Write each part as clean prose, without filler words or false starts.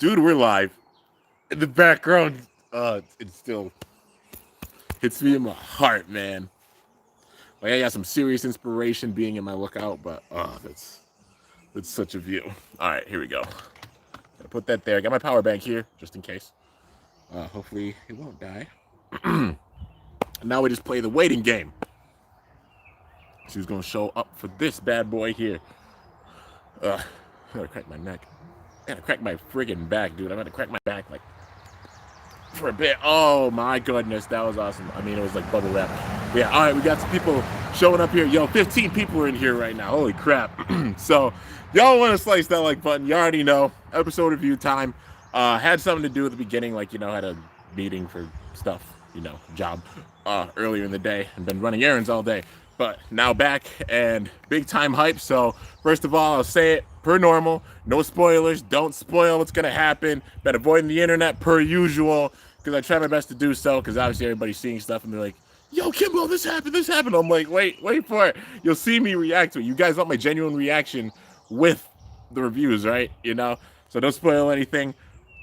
Dude, we're live. In the background, it still hits me in my heart, man. Like I got some serious inspiration being in my lookout, but that's such a view. All right, here we go. Gotta put that there. I got my power bank here, just in case. Hopefully it won't die. Now we just play the waiting game. See who's gonna show up for this bad boy here. I gotta crack my neck. I gotta crack my friggin' back, dude. I'm gonna crack my back like for a bit. Oh my goodness, that was awesome. I mean, it was like bubble wrap. But yeah, all right, we got some people showing up here. Yo, 15 people are in here right now. Holy crap. So y'all want to slice that like button, you already know. Episode review time. Had something to do at the beginning, like, had a meeting for stuff, job earlier in the day, and been running errands all day. But now back and big time hype. So first of all, I'll say it per normal. No spoilers. Don't spoil what's going to happen. Been avoiding the internet per usual because I try my best to do so because obviously everybody's seeing stuff and they're like, yo, Kimbo, this happened. I'm like, wait for it. You'll see me react to it. You guys want my genuine reaction with the reviews, right? So don't spoil anything.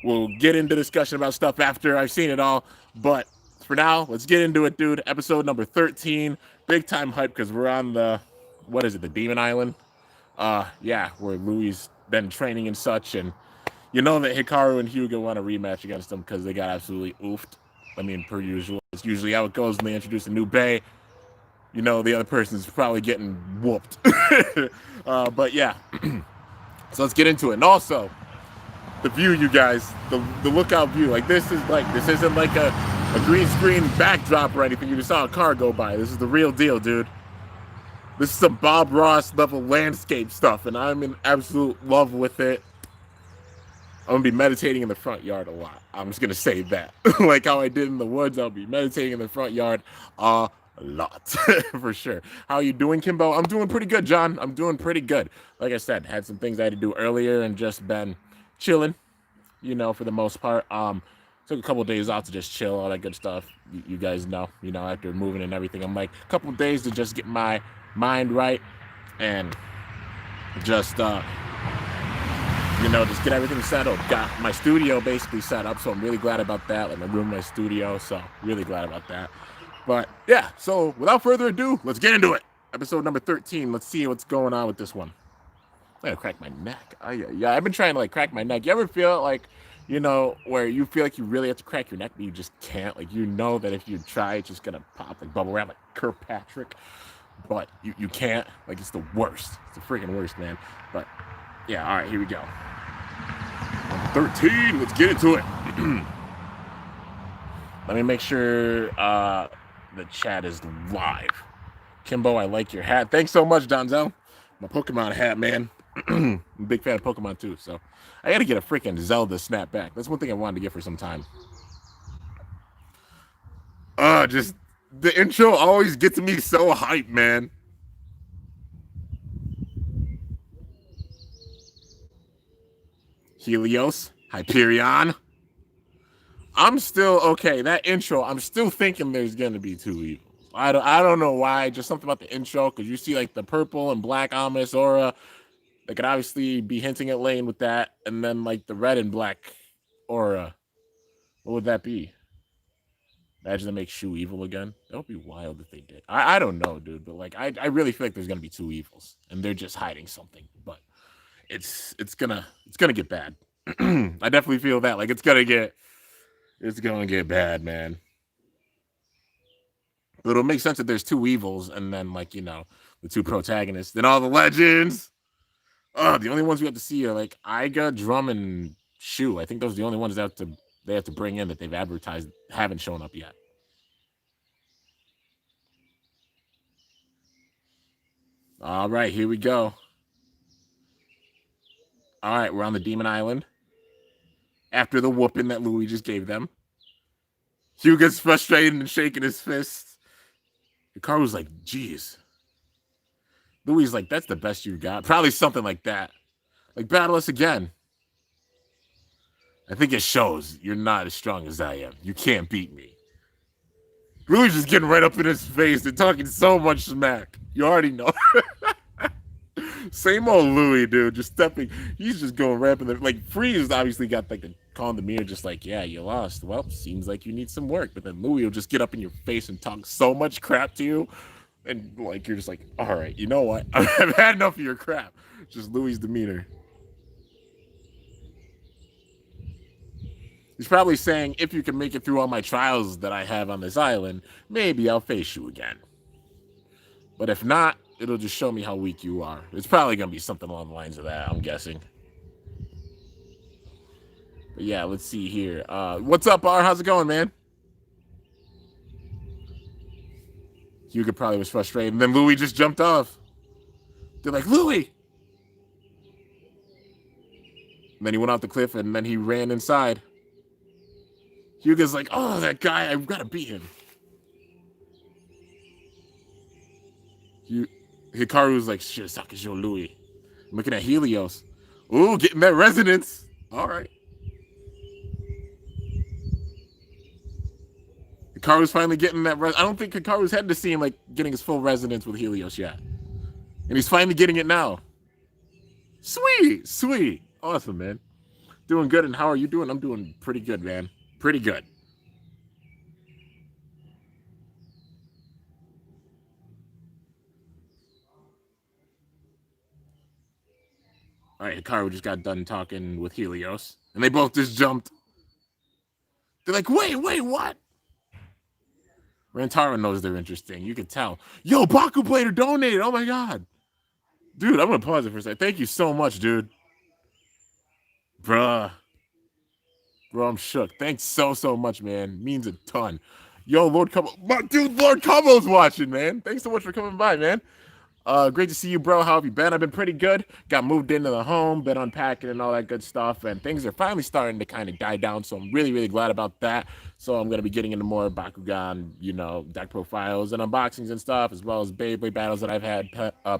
We'll get into discussion about stuff after I've seen it all. But for now, let's get into it, dude. Episode number 13. Big time hype because we're on the Demon Island? Where Louis been training and such, and you know that Hikaru and Hyuga want a rematch against them because they got absolutely oofed. I mean, per usual. It's usually how it goes when they introduce a new Bay. The other person's probably getting whooped. But yeah. So let's get into it. And also, the view, you guys, the lookout view. Like this isn't like a green screen backdrop or anything. You just saw a car go by. This is the real deal, dude. This is some Bob Ross level landscape stuff, and I'm in absolute love with it. I'm going to be meditating in the front yard a lot. I'm just going to say that. Like how I did in the woods, I'll be meditating in the front yard a lot, for sure. How are you doing, Kimbo? I'm doing pretty good, John. I'm doing pretty good. Like I said, had some things I had to do earlier and just been chilling, for the most part. Took a couple of days off to just chill, all that good stuff. You guys know, after moving and everything. I'm like, a couple of days to just get my mind right and just just get everything settled. Got my studio basically set up, so I'm really glad about that. Like my room, my studio, so really glad about that. But yeah, so without further ado, let's get into it. Episode number 13. Let's see what's going on with this one. I'm gonna crack my neck. Yeah, I've been trying to crack my neck. You ever feel like, where you feel like you really have to crack your neck, but you just can't? Like, that if you try, it's just gonna pop like bubble wrap, like Kirkpatrick. But you can't. Like, it's the worst. It's the freaking worst, man. But yeah, all right, here we go. Number 13. Let's get into it. Let me make sure the chat is live. Kimbo, I like your hat. Thanks so much, Donzel. My Pokemon hat, man. I'm a big fan of Pokemon too, so I gotta get a freaking Zelda snapback. That's one thing I wanted to get for some time. Just the intro always gets me so hyped, man. Helios, Hyperion. I'm still okay. That intro, I'm still thinking there's gonna be two evils. I don't know why. Just something about the intro, because you see like the purple and black ominous aura. They could obviously be hinting at Lane with that, and then like the red and black aura. What would that be? Imagine they make Shu evil again. That would be wild if they did. I don't know, dude, but like I really feel like there's gonna be two evils, and they're just hiding something. But it's gonna get bad. I definitely feel that. Like it's gonna get bad, man. But it'll make sense that there's two evils, and then like the two protagonists, then all the legends. The only ones we have to see are like Iga, Drum, and Shu. I think those are the only ones that they have to bring in that they've advertised haven't shown up yet. All right, here we go. All right, we're on the Demon Island. After the whooping that Louis just gave them. Hugh gets frustrated and shaking his fists. Hikaru's like, geez. Louis like, that's the best you got. Probably something like that. Like, battle us again. I think it shows you're not as strong as I am. You can't beat me. Louis just getting right up in his face and talking so much smack. You already know. Same old Louis, dude. Just stepping. He's just going ramping there. Like Freeze obviously got like the calm demeanor, just like, yeah, you lost. Well, seems like you need some work. But then Louis will just get up in your face and talk so much crap to you, and like you're just like, all right, you know what? I've had enough of your crap. Just Louis' demeanor. He's probably saying, if you can make it through all my trials that I have on this island, maybe I'll face you again. But if not, it'll just show me how weak you are. It's probably going to be something along the lines of that, I'm guessing. But yeah, let's see here. What's up, R? How's it going, man? Hugo probably was frustrated. And then Louis just jumped off. They're like, Louis! And then he went off the cliff and then he ran inside. Hugo's like, oh, that guy, I've got to beat him. Hikaru's like, shit, suck is your Louis. I'm looking at Helios. Ooh, getting that resonance. All right. Hikaru's finally getting that. I don't think Hikaru's had to see him like getting his full resonance with Helios yet. And he's finally getting it now. Sweet, sweet. Awesome, man. Doing good. And how are you doing? I'm doing pretty good, man. Pretty good. All right, Hikaru just got done talking with Helios, and they both just jumped. They're like, wait, what? Rantaro knows they're interesting. You can tell. Yo, Baku Blader donated. Oh my god. Dude, I'm going to pause it for a second. Thank you so much, dude. Bruh. Bro, I'm shook. Thanks so much, man. Means a ton. Yo, Lord Cumbo. Dude, Lord Cumbo's watching, man. Thanks so much for coming by, man. Great to see you, bro. How have you been? I've been pretty good. Got moved into the home, been unpacking and all that good stuff, and things are finally starting to kind of die down, so I'm really glad about that. So I'm going to be getting into more Bakugan, deck profiles and unboxings and stuff, as well as Beyblade battles that I've had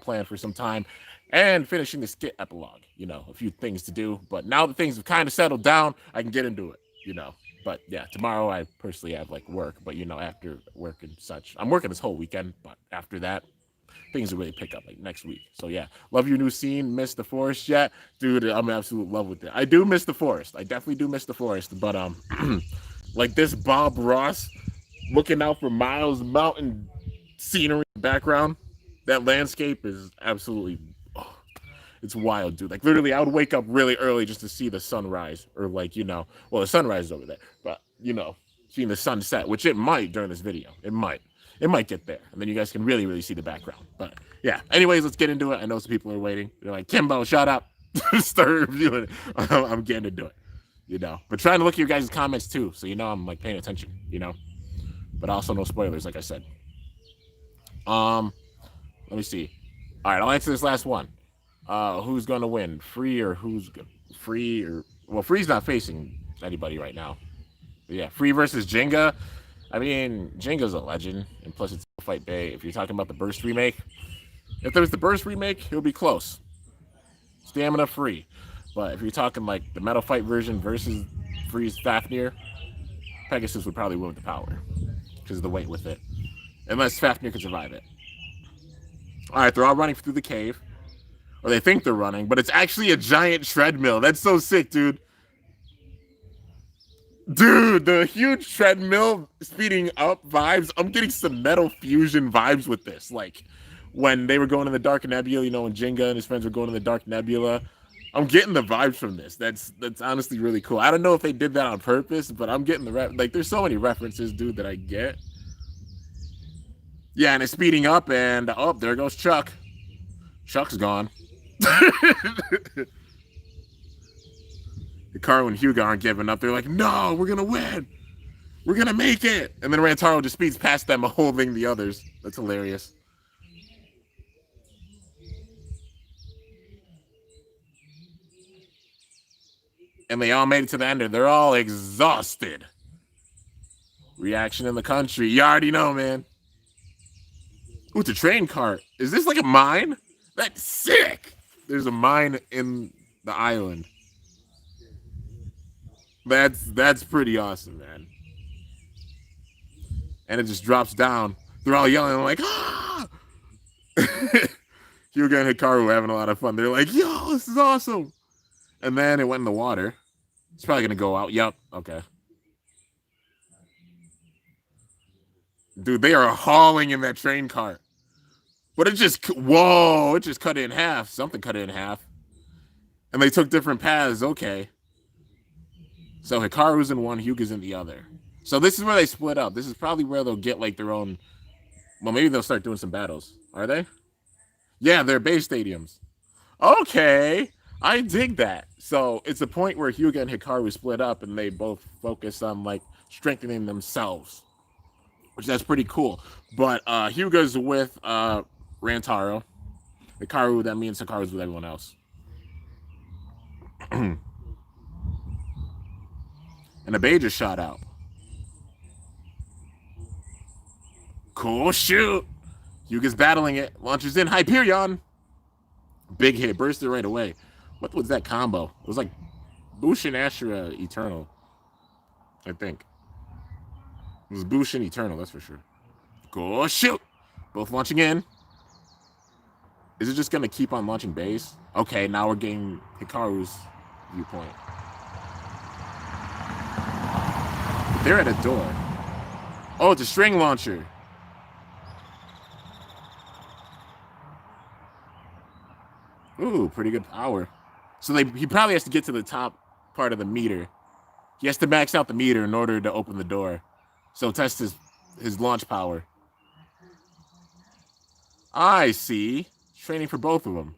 planned for some time, and finishing the skit epilogue. A few things to do, but now that things have kind of settled down, I can get into it, But yeah, tomorrow I personally have like work, but after work and such, I'm working this whole weekend, but after that, things will really pick up like next week. So yeah, love your new scene. Miss the forest yet? Dude, I'm in absolute love with it. I do miss the forest. I definitely do miss the forest. But like this Bob Ross looking out for miles, mountain scenery in the background. That landscape is absolutely it's wild, dude. Like literally I would wake up really early just to see the sunrise. Or like, well, the sunrise is over there. But seeing the sunset, which it might during this video. It might get there, and then you guys can really see the background. But yeah, anyways, let's get into it. I know some people are waiting. They're like, Kimbo, shut up. Start reviewing it. I'm getting into it, But trying to look at your guys' comments too, so I'm like paying attention, But also no spoilers, like I said. Let me see. All right, I'll answer this last one. Who's gonna win? Free or well, Free's not facing anybody right now. But yeah, Free versus Jenga. I mean, Jenga's a legend, and plus it's Fight Bay. If you're talking about the Burst remake, if there's the Burst remake, it'll be close. Stamina Free. But if you're talking like the Metal Fight version versus Freeze Fafnir, Pegasus would probably win with the power because of the weight with it. Unless Fafnir can survive it. All right, they're all running through the cave. Or they think they're running, but it's actually a giant treadmill. That's so sick, dude. Dude, the huge treadmill speeding up vibes. I'm getting some Metal Fusion vibes with this. Like when they were going to the Dark Nebula, when Jenga and his friends were going to the Dark Nebula. I'm getting the vibes from this. That's honestly really cool. I don't know if they did that on purpose, but I'm getting like there's so many references, dude, that I get. Yeah, and it's speeding up, and oh, there goes Chuck. Chuck's gone. Hikaru and Hugo aren't giving up. They're like, no, we're going to win. We're going to make it. And then Rantaro just speeds past them, holding the others. That's hilarious. And they all made it to the end, and they're all exhausted. Reaction in the country. You already know, man. Ooh, it's a train cart. Is this like a mine? That's sick. There's a mine in the island. That's pretty awesome, man. And it just drops down. They're all yelling like, ah! Hyuga and Hikaru were having a lot of fun. They're like, yo, this is awesome. And then it went in the water. It's probably going to go out. Yep. Okay. Dude, they are hauling in that train cart. But it just, whoa, it just cut it in half. Something cut it in half. And they took different paths. Okay. So Hikaru's in one, Hyuga's in the other. So this is where they split up. This is probably where they'll get like their own. Well, maybe they'll start doing some battles. Are they? Yeah, they're base stadiums. Okay. I dig that. So it's a point where Hyuga and Hikaru split up and they both focus on like strengthening themselves. Which that's pretty cool. But Hyuga's with Rantaro. Hikaru, that means Hikaru's with everyone else. And the Bay just shot out. Cool shoot. Hyuga's battling it. Launches in Hyperion. Big hit. Bursted right away. What was that combo? It was like Bushin Ashura Eternal. I think. It was Bushin Eternal, that's for sure. Cool shoot. Both launching in. Is it just going to keep on launching base? Okay, now we're getting Hikaru's viewpoint. They're at a door. Oh, it's a string launcher. Ooh, pretty good power. So he probably has to get to the top part of the meter. He has to max out the meter in order to open the door. So test his launch power. I see. Training for both of them.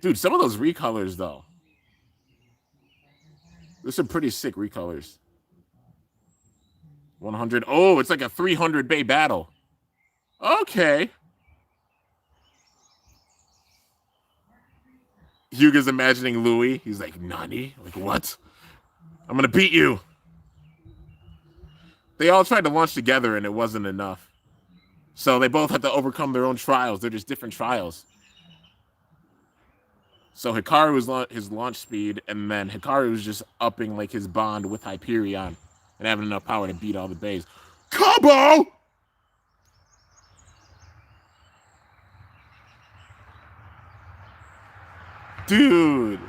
Dude, some of those recolors, though. There's some pretty sick recolors. 100. Oh, it's like a 300 bay battle. Okay. Hyuga's imagining Louis. He's like, Nani? Like, what? I'm going to beat you. They all tried to launch together, and it wasn't enough. So they both had to overcome their own trials. They're just different trials. So Hikaru's his launch speed, and then Hikaru's just upping like his bond with Hyperion and having enough power to beat all the bays. Combo! Dude.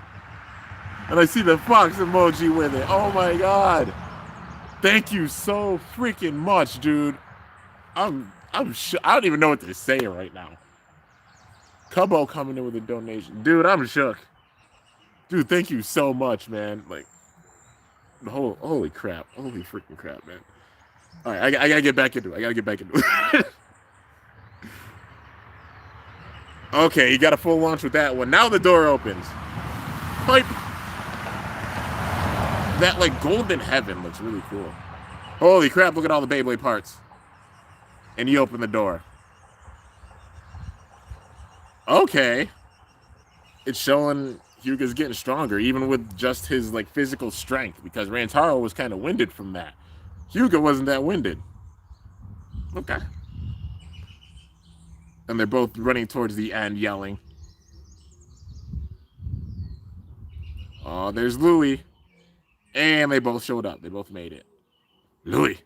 And I see the fox emoji with it. Oh my god. Thank you so freaking much, dude. I don't even know what to say right now. Cubbo coming in with a donation. Dude, I'm shook. Dude, thank you so much, man. Like, holy crap. Holy freaking crap, man. All right, I gotta get back into it. Okay, you got a full launch with that one. Now the door opens. Pipe. That, like, golden heaven looks really cool. Holy crap, look at all the Beyblade parts. And you open the door. Okay. It's showing Hyuga's getting stronger, even with just his, like, physical strength, because Rantaro was kind of winded from that. Hyuga wasn't that winded. Okay. And they're both running towards the end, yelling. Oh, there's Louis. And they both showed up. They both made it. Louis.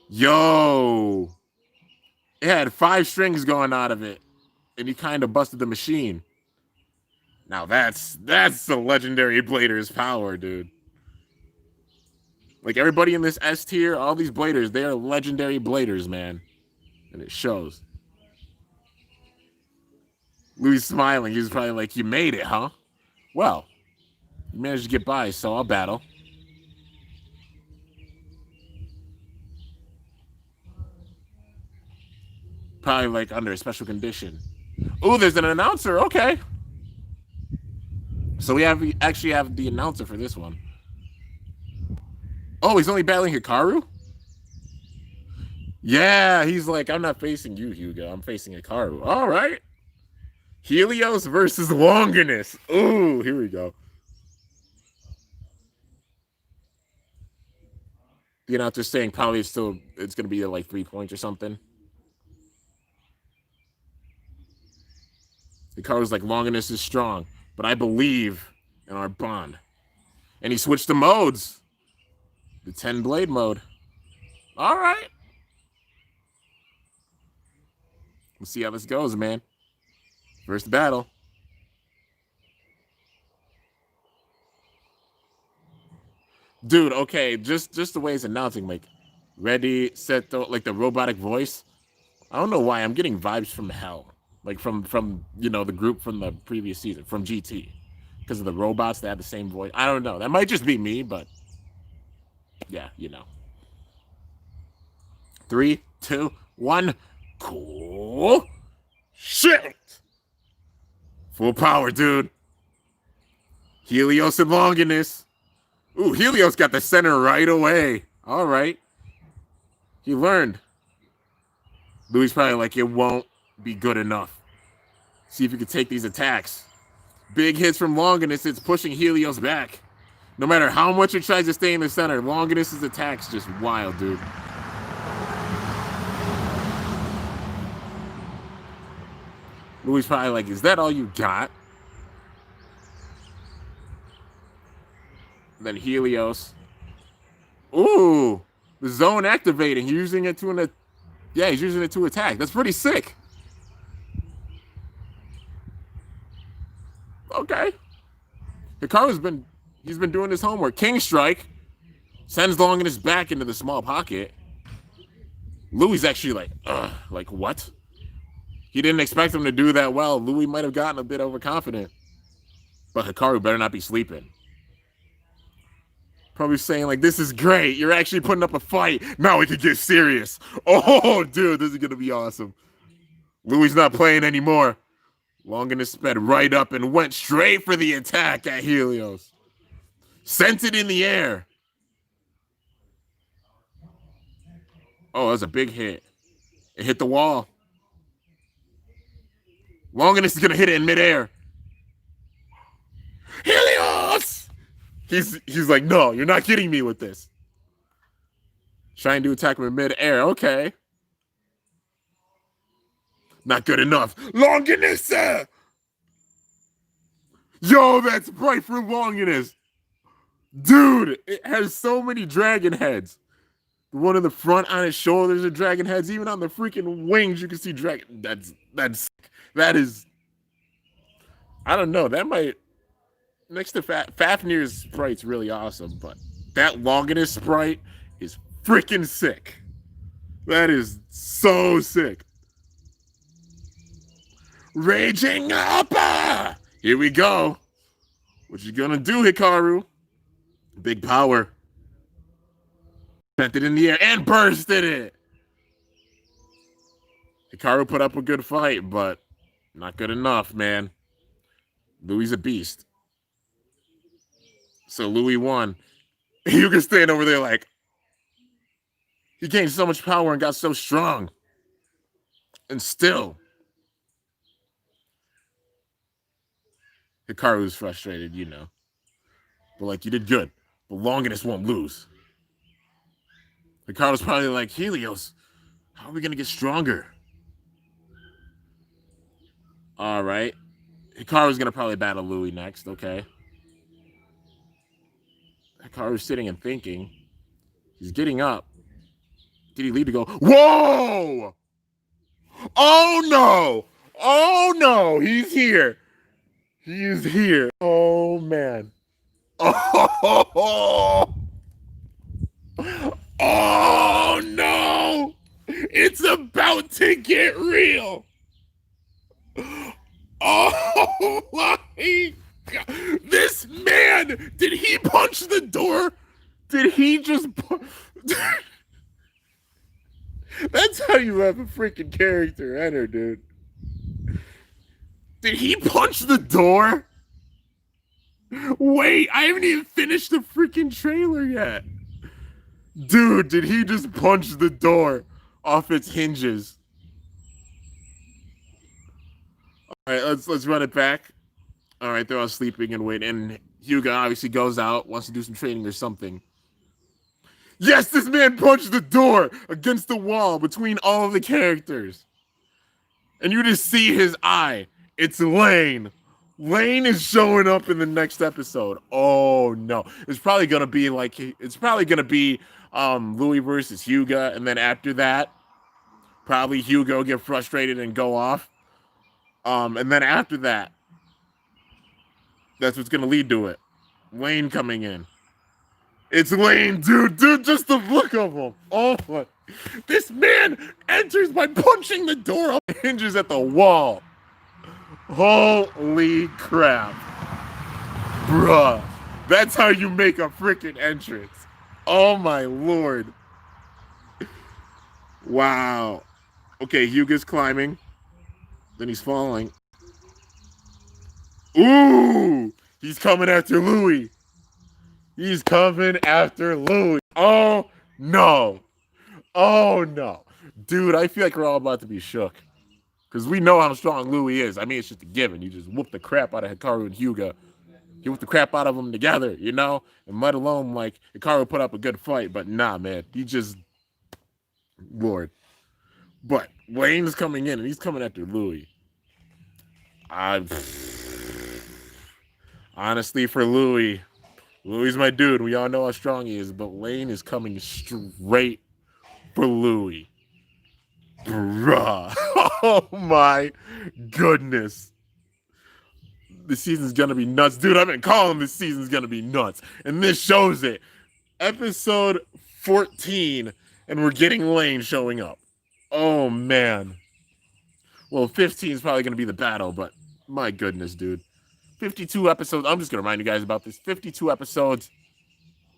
Yo. It had 5 strings going out of it. And he kind of busted the machine. Now that's the legendary Blader's power, dude. Like, everybody in this S tier, all these Bladers, they are legendary Bladers, man. And it shows. Louis smiling. He's probably like, you made it, huh? Well, you managed to get by, so I'll battle. Probably, like, under a special condition. Oh, there's an announcer. Okay. So we actually have the announcer for this one. Oh, he's only battling Hikaru? Yeah, he's like, I'm not facing you, Hyuga. I'm facing Hikaru. All right. Helios versus Longinus. Ooh, here we go. The announcer's saying probably it's going to be like 3 points or something. Hikaru's like, Longinus is strong, but I believe in our bond. And he switched the modes. The 10 blade mode. All right. We'll see how this goes, man. First battle. Dude, okay, just the way it's announcing, like, ready, set, like the robotic voice. I don't know why I'm getting vibes from hell, like from the group from the previous season from GT, because of the robots that have the same voice. I don't know. That might just be me, but yeah, 3, 2, 1, cool. Shit. Full power, dude. Helios and Longinus. Ooh, Helios got the center right away. All right. He learned. Louis probably like, it won't be good enough. See if you can take these attacks. Big hits from Longinus. It's pushing Helios back. No matter how much it tries to stay in the center, Longinus' attacks just wild, dude. Louis probably like, is that all you got? And then Helios. Ooh, the zone activating. Using it to he's using it to attack. That's pretty sick. Okay. Hikaru's been doing his homework. King Strike sends Longinus back into the small pocket. Louis actually like what? He didn't expect him to do that well. Louis might have gotten a bit overconfident. But Hikaru better not be sleeping. Probably saying, like, this is great. You're actually putting up a fight. Now we can get serious. Oh, dude, this is going to be awesome. Louis not playing anymore. Longinus sped right up and went straight for the attack at Helios. Sent it in the air. Oh, that was a big hit. It hit the wall. Longinus is going to hit it in midair. Helios! He's like, no, you're not getting me with this. Trying to attack him in midair. Okay. Not good enough. Longinus! Yo, that's bright for Longinus. Dude, it has so many dragon heads. The one in the front on his shoulders are dragon heads. Even on the freaking wings, you can see dragon. That is. I don't know. That might. Next to Fafnir's sprite's really awesome, but that Longinus sprite is freaking sick. That is so sick. Raging Upper! Here we go. What you gonna do, Hikaru? Big power. Sent it in the air and bursted it. Hikaru put up a good fight, but not good enough, man. Louis a beast. So Louis won. You can stand over there like, he gained so much power and got so strong. And still, Hikaru's frustrated, But like, you did good. But Longinus won't lose. Hikaru's probably like, Helios, how are we going to get stronger? All right. Hikaru's going to probably battle Louis next, okay? Hikaru's sitting and thinking. He's getting up. Did he leave to go? Whoa! Oh, no! Oh, no! He's here. He is here. Oh, man. Oh! Oh, no! It's about to get real. Oh, my God. This man, did he punch the door? Did he just... That's how you have a freaking character enter, dude. Did he punch the door? Wait, I haven't even finished the freaking trailer yet. Dude, did he just punch the door off its hinges? All right, let's run it back. All right, they're all sleeping and waiting. And Hyuga obviously goes out, wants to do some training or something. Yes, this man punched the door against the wall between all of the characters. And you just see his eye. It's Lane. Lane is showing up in the next episode. Oh, no. It's probably going to be Louis versus Hyuga. And then after that, Probably Hugo get frustrated and go off. And then after that, that's what's gonna lead to it. Lane coming in. It's Lane, dude. Just the look of him. Oh my. This man enters by punching the door up, hinges at the wall. Holy crap. Bruh. That's how you make a freaking entrance. Oh my lord. Wow. Okay, Hugo's climbing. Then he's falling. Ooh! He's coming after Louis. He's coming after Louis. Oh no. Oh no. Dude, I feel like we're all about to be shook. Because we know how strong Louis is. I mean, it's just a given. You just whoop the crap out of Hikaru and Hyuga. You whoop the crap out of them together, you know? And let alone, like, Hikaru put up a good fight. But nah, man. He just... Lord. But Lane's coming in, and he's coming after Louis. Honestly, for Louis is my dude. We all know how strong he is. But Lane is coming straight for Louis. Bruh. Oh my goodness. This season's gonna be nuts. Dude, I've been calling this season's gonna be nuts. And this shows it. Episode 14, and we're getting Lane showing up. Oh man. Well, 15 is probably gonna be the battle, but my goodness, dude. 52 episodes. I'm just gonna remind you guys about this. 52 episodes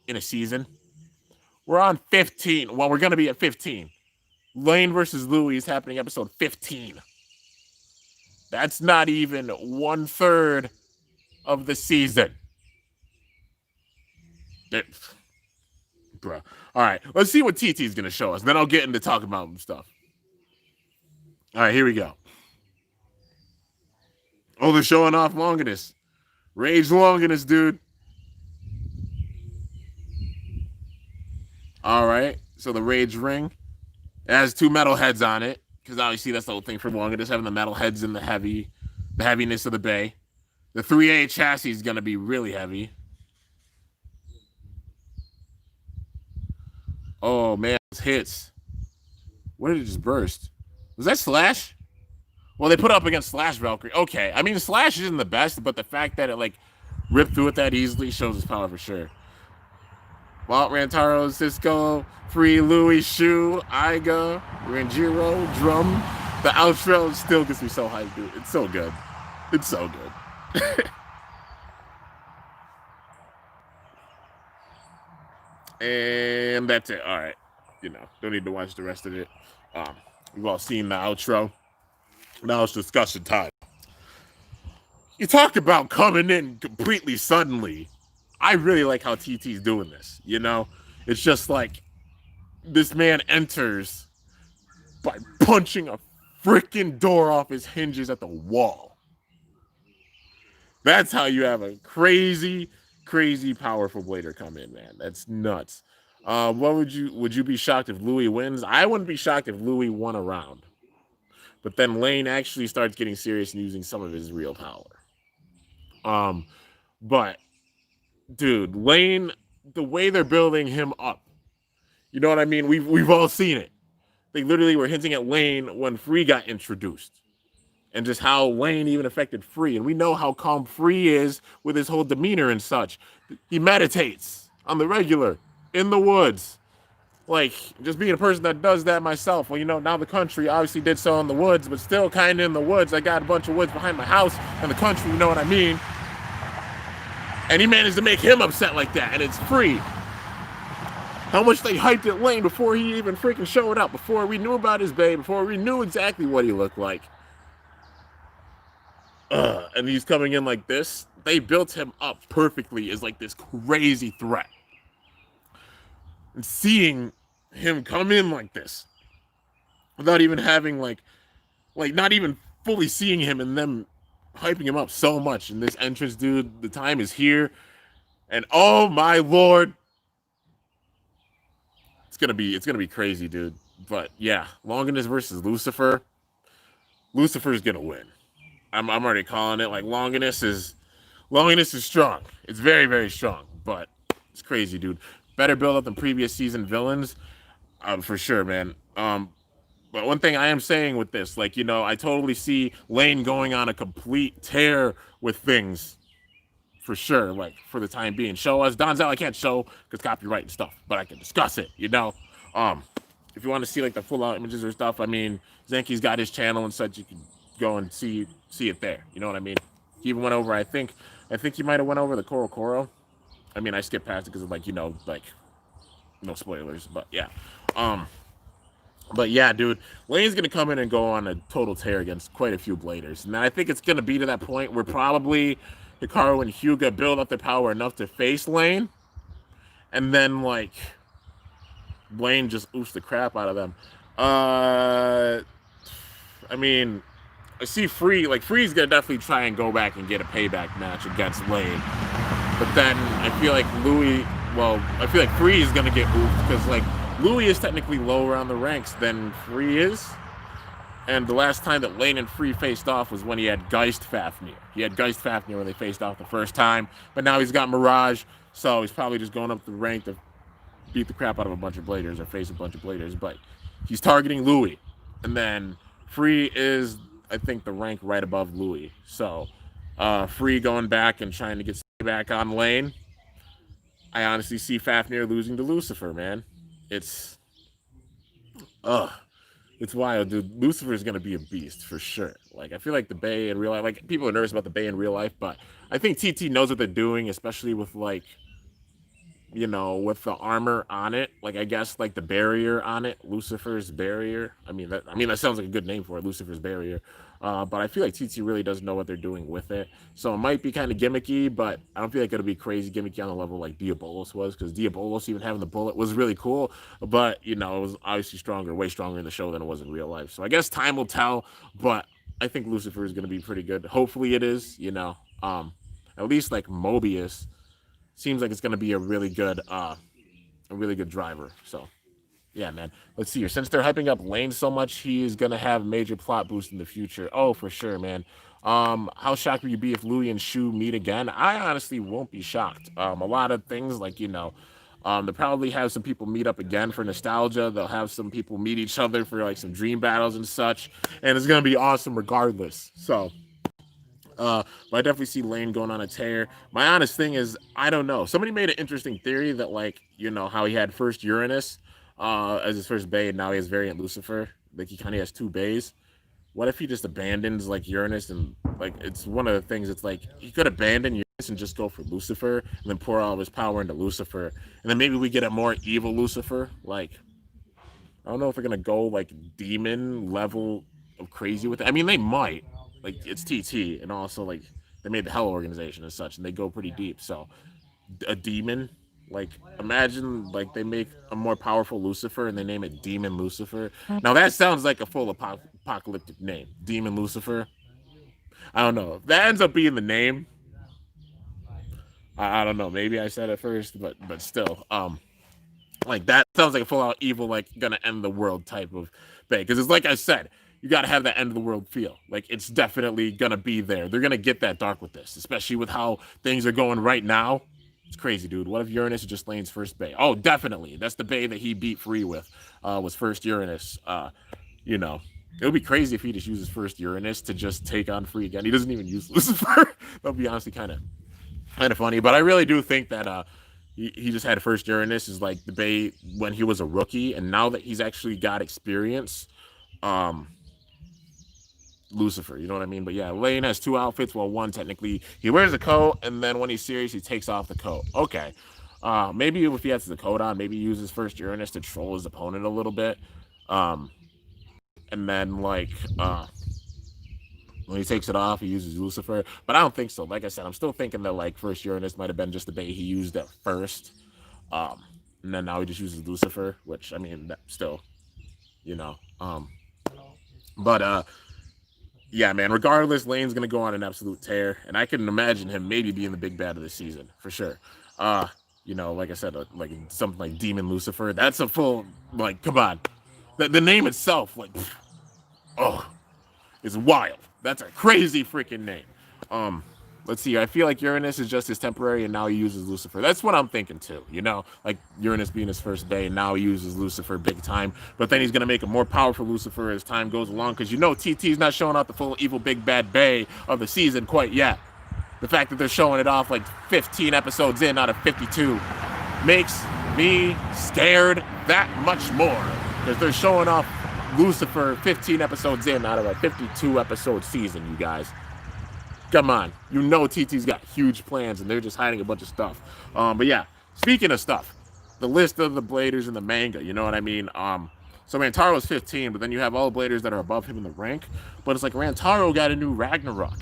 in a season. We're on 15. Well, we're gonna be at 15. Lane versus Louis is happening episode 15. That's not even 1/3 of the season. Bruh. All right, let's see what TT's going to show us. Then I'll get into talking about stuff. All right, here we go. Oh, they're showing off Longinus. Rage Longinus, dude. All right, so the Rage ring. It has 2 metal heads on it. Because obviously that's the whole thing for Longinus, having the metal heads and the heaviness of the bay. The 3A chassis is going to be really heavy. Oh, man, those hits. Where did it just burst? Was that Slash? Well, they put up against Slash Valkyrie. Okay, I mean, Slash isn't the best, but the fact that it, like, ripped through it that easily shows its power for sure. Walt, Rantaro, Cisco, Free, Louis, Shu, Iga, Ranjiro, Drum. The outro still gets me so hyped, dude. It's so good. It's so good. And that's it. All right. You know, don't need to watch the rest of it. We've all seen the outro. Now it's discussion time. You talk about coming in completely suddenly. I really like how TT's doing this, you know? It's just like this man enters by punching a freaking door off his hinges at the wall. That's how you have a crazy, crazy powerful blader come in, man. That's nuts. What would you be shocked if Louis wins? I wouldn't be shocked if Louis won a round. But then Lane actually starts getting serious and using some of his real power. But dude, Lane, the way they're building him up, you know what I mean? We've all seen it. They literally were hinting at Lane when Free got introduced, and just how Lane even affected Free. And we know how calm Free is with his whole demeanor and such. He meditates on the regular in the woods. Like, just being a person that does that myself. Well, you know, now the country obviously did so in the woods, but still kind of in the woods. I got a bunch of woods behind my house and the country, you know what I mean? And he managed to make him upset like that, and it's Free. How much they hyped at Lane before he even freaking showed up, before we knew about his babe, before we knew exactly what he looked like. And he's coming in like this. They built him up perfectly as like this crazy threat. And seeing him come in like this, without even having like not even fully seeing him and them hyping him up so much in this entrance, dude. The time is here, and oh my lord, it's gonna be crazy, dude. But yeah, Longinus versus Lucifer. Lucifer's gonna win. I'm already calling it. Like Longinus is strong. It's very, very strong, but it's crazy, dude. Better build up than previous season villains, for sure, man. But one thing I am saying with this, like, I totally see Lane going on a complete tear with things for sure, like, for the time being. Show us. Donzel, I can't show because copyright and stuff, but I can discuss it. Um, if you want to see, like, the full out images or stuff, I mean, Zenki's got his channel and such. You can go and see it there. You know what I mean? He even went over, I think he might have went over the Koro. I mean, I skipped past it because of, like, like, no spoilers, but yeah. Um, But yeah, dude, Lane's gonna come in and go on a total tear against quite a few bladers, and I think it's gonna be to that point where probably Hikaru and Hyuga build up their power enough to face Lane, and then like Lane just oofs the crap out of them. Uh, I mean, I see Free's gonna definitely try and go back and get a payback match against Lane, but then I feel like I feel like Free is gonna get oofed because like Louis is technically lower on the ranks than Free is. And the last time that Lane and Free faced off was when he had Geist Fafnir. He had Geist Fafnir when they faced off the first time, but now he's got Mirage, so he's probably just going up the rank to beat the crap out of a bunch of bladers or face a bunch of bladers. But he's targeting Louis. And then Free is, I think, the rank right above Louis. So Free going back and trying to get back on Lane. I honestly see Fafnir losing to Lucifer, man. It's it's wild, dude. Lucifer is gonna be a beast for sure. Like I feel like the Bay in real life, like people are nervous about the Bay in real life, but I think TT knows what they're doing, especially with like with the armor on it, like I guess like the barrier on it, Lucifer's barrier. I mean that sounds like a good name for it, Lucifer's barrier. But I feel like TT really does know what they're doing with it. So it might be kind of gimmicky, but I don't feel like it'll be crazy gimmicky on the level like Diabolos was, because Diabolos even having the bullet was really cool, but it was obviously way stronger in the show than it was in real life. So I guess time will tell, but I think Lucifer is going to be pretty good. Hopefully it is. At least like Mobius seems like it's going to be a really good driver. So yeah, man. Let's see here. Since they're hyping up Lane so much, he is going to have major plot boost in the future. Oh, for sure, man. How shocked would you be if Louis and Shu meet again? I honestly won't be shocked. A lot of things like they'll probably have some people meet up again for nostalgia. They'll have some people meet each other for like some dream battles and such, and it's gonna be awesome regardless. So but I definitely see Lane going on a tear. My honest thing is, I don't know. Somebody made an interesting theory that, like, how he had first Uranus as his first bay, and now he has variant Lucifer. Like, he kind of has two bays. What if he just abandons, like, Uranus? And, like, it's one of the things, it's like, he could abandon Uranus and just go for Lucifer, and then pour all of his power into Lucifer. And then maybe we get a more evil Lucifer. Like, I don't know if they're going to go, like, demon level of crazy with it. I mean, they might. Like it's TT, and also like they made the Hell organization and such, and they go pretty deep. So a demon, like imagine like they make a more powerful Lucifer and they name it Demon Lucifer. Now that sounds like a full apocalyptic name, Demon Lucifer. I don't know if that ends up being the name. I don't know. Maybe I said it first, but still, like that sounds like a full out evil, like gonna end the world type of thing. Because it's like I said, you got to have that end of the world feel. Like it's definitely gonna be there. They're gonna get that dark with this, especially with how things are going right now. It's crazy, dude. What if Uranus is just Lane's first bay? Oh, definitely. That's the bay that he beat Free with. Was first Uranus. It would be crazy if he just uses first Uranus to just take on Free again. He doesn't even use Lucifer. That'd be honestly kind of funny. But I really do think that he just had first Uranus is like the bay when he was a rookie, and now that he's actually got experience, Lucifer, you know what I mean? But yeah, Lane has two outfits. Well, one technically he wears a coat, and then when he's serious, he takes off the coat. Okay, maybe if he has the coat on, maybe he uses first Uranus to troll his opponent a little bit, and then like when he takes it off, he uses Lucifer. But I don't think so. Like I said, I'm still thinking that like first Uranus might have been just the bait he used at first, and then now he just uses Lucifer, which I mean, still, you know, but yeah, man. Regardless, Lane's gonna go on an absolute tear, and I can imagine him maybe being the big bad of the season for sure. Like I said, like something like Demon Lucifer. That's a full like, come on, the name itself, like, oh, is wild. That's a crazy freaking name. let's see. I feel like Uranus is just his temporary, and now he uses Lucifer. That's what I'm thinking too. You know, like Uranus being his first day, and now he uses Lucifer big time. But then he's gonna make a more powerful Lucifer as time goes along, because you know TT's not showing out the full evil big bad Bay of the season quite yet. The fact that they're showing it off like 15 episodes in out of 52 makes me scared that much more, because they're showing off Lucifer 15 episodes in out of a 52 episode season, you guys. Come on. You know TT's got huge plans, and they're just hiding a bunch of stuff. But yeah, speaking of stuff, the list of the bladers in the manga, you know what I mean? So Rantaro's 15, but then you have all the bladers that are above him in the rank. But it's like Rantaro got a new Ragnarok.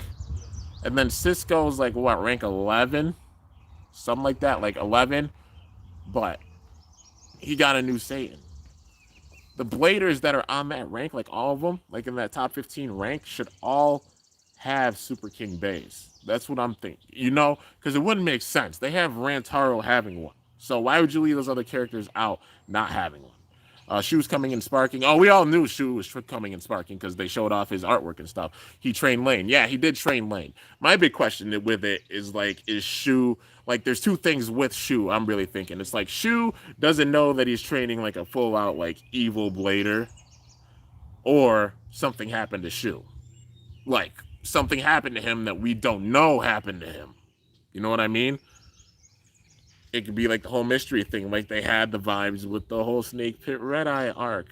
And then Cisco's like, what, rank 11? Something like that, like 11. But he got a new Satan. The bladers that are on that rank, like all of them, like in that top 15 rank, should all have Super King Bays. That's what I'm thinking. You know, because it wouldn't make sense. They have Rantaro having one. So why would you leave those other characters out not having one? Shu's coming and sparking. Oh, we all knew Shu was coming and sparking because they showed off his artwork and stuff. He trained Lane. Yeah, he did train Lane. My big question with it is like, is Shu, like, there's two things with Shu I'm really thinking. It's like Shu doesn't know that he's training like a full out like evil blader, or something happened to Shu. Like, something happened to him that we don't know happened to him. You know what I mean? It could be like the whole mystery thing, like they had the vibes with the whole Snake Pit Red Eye arc.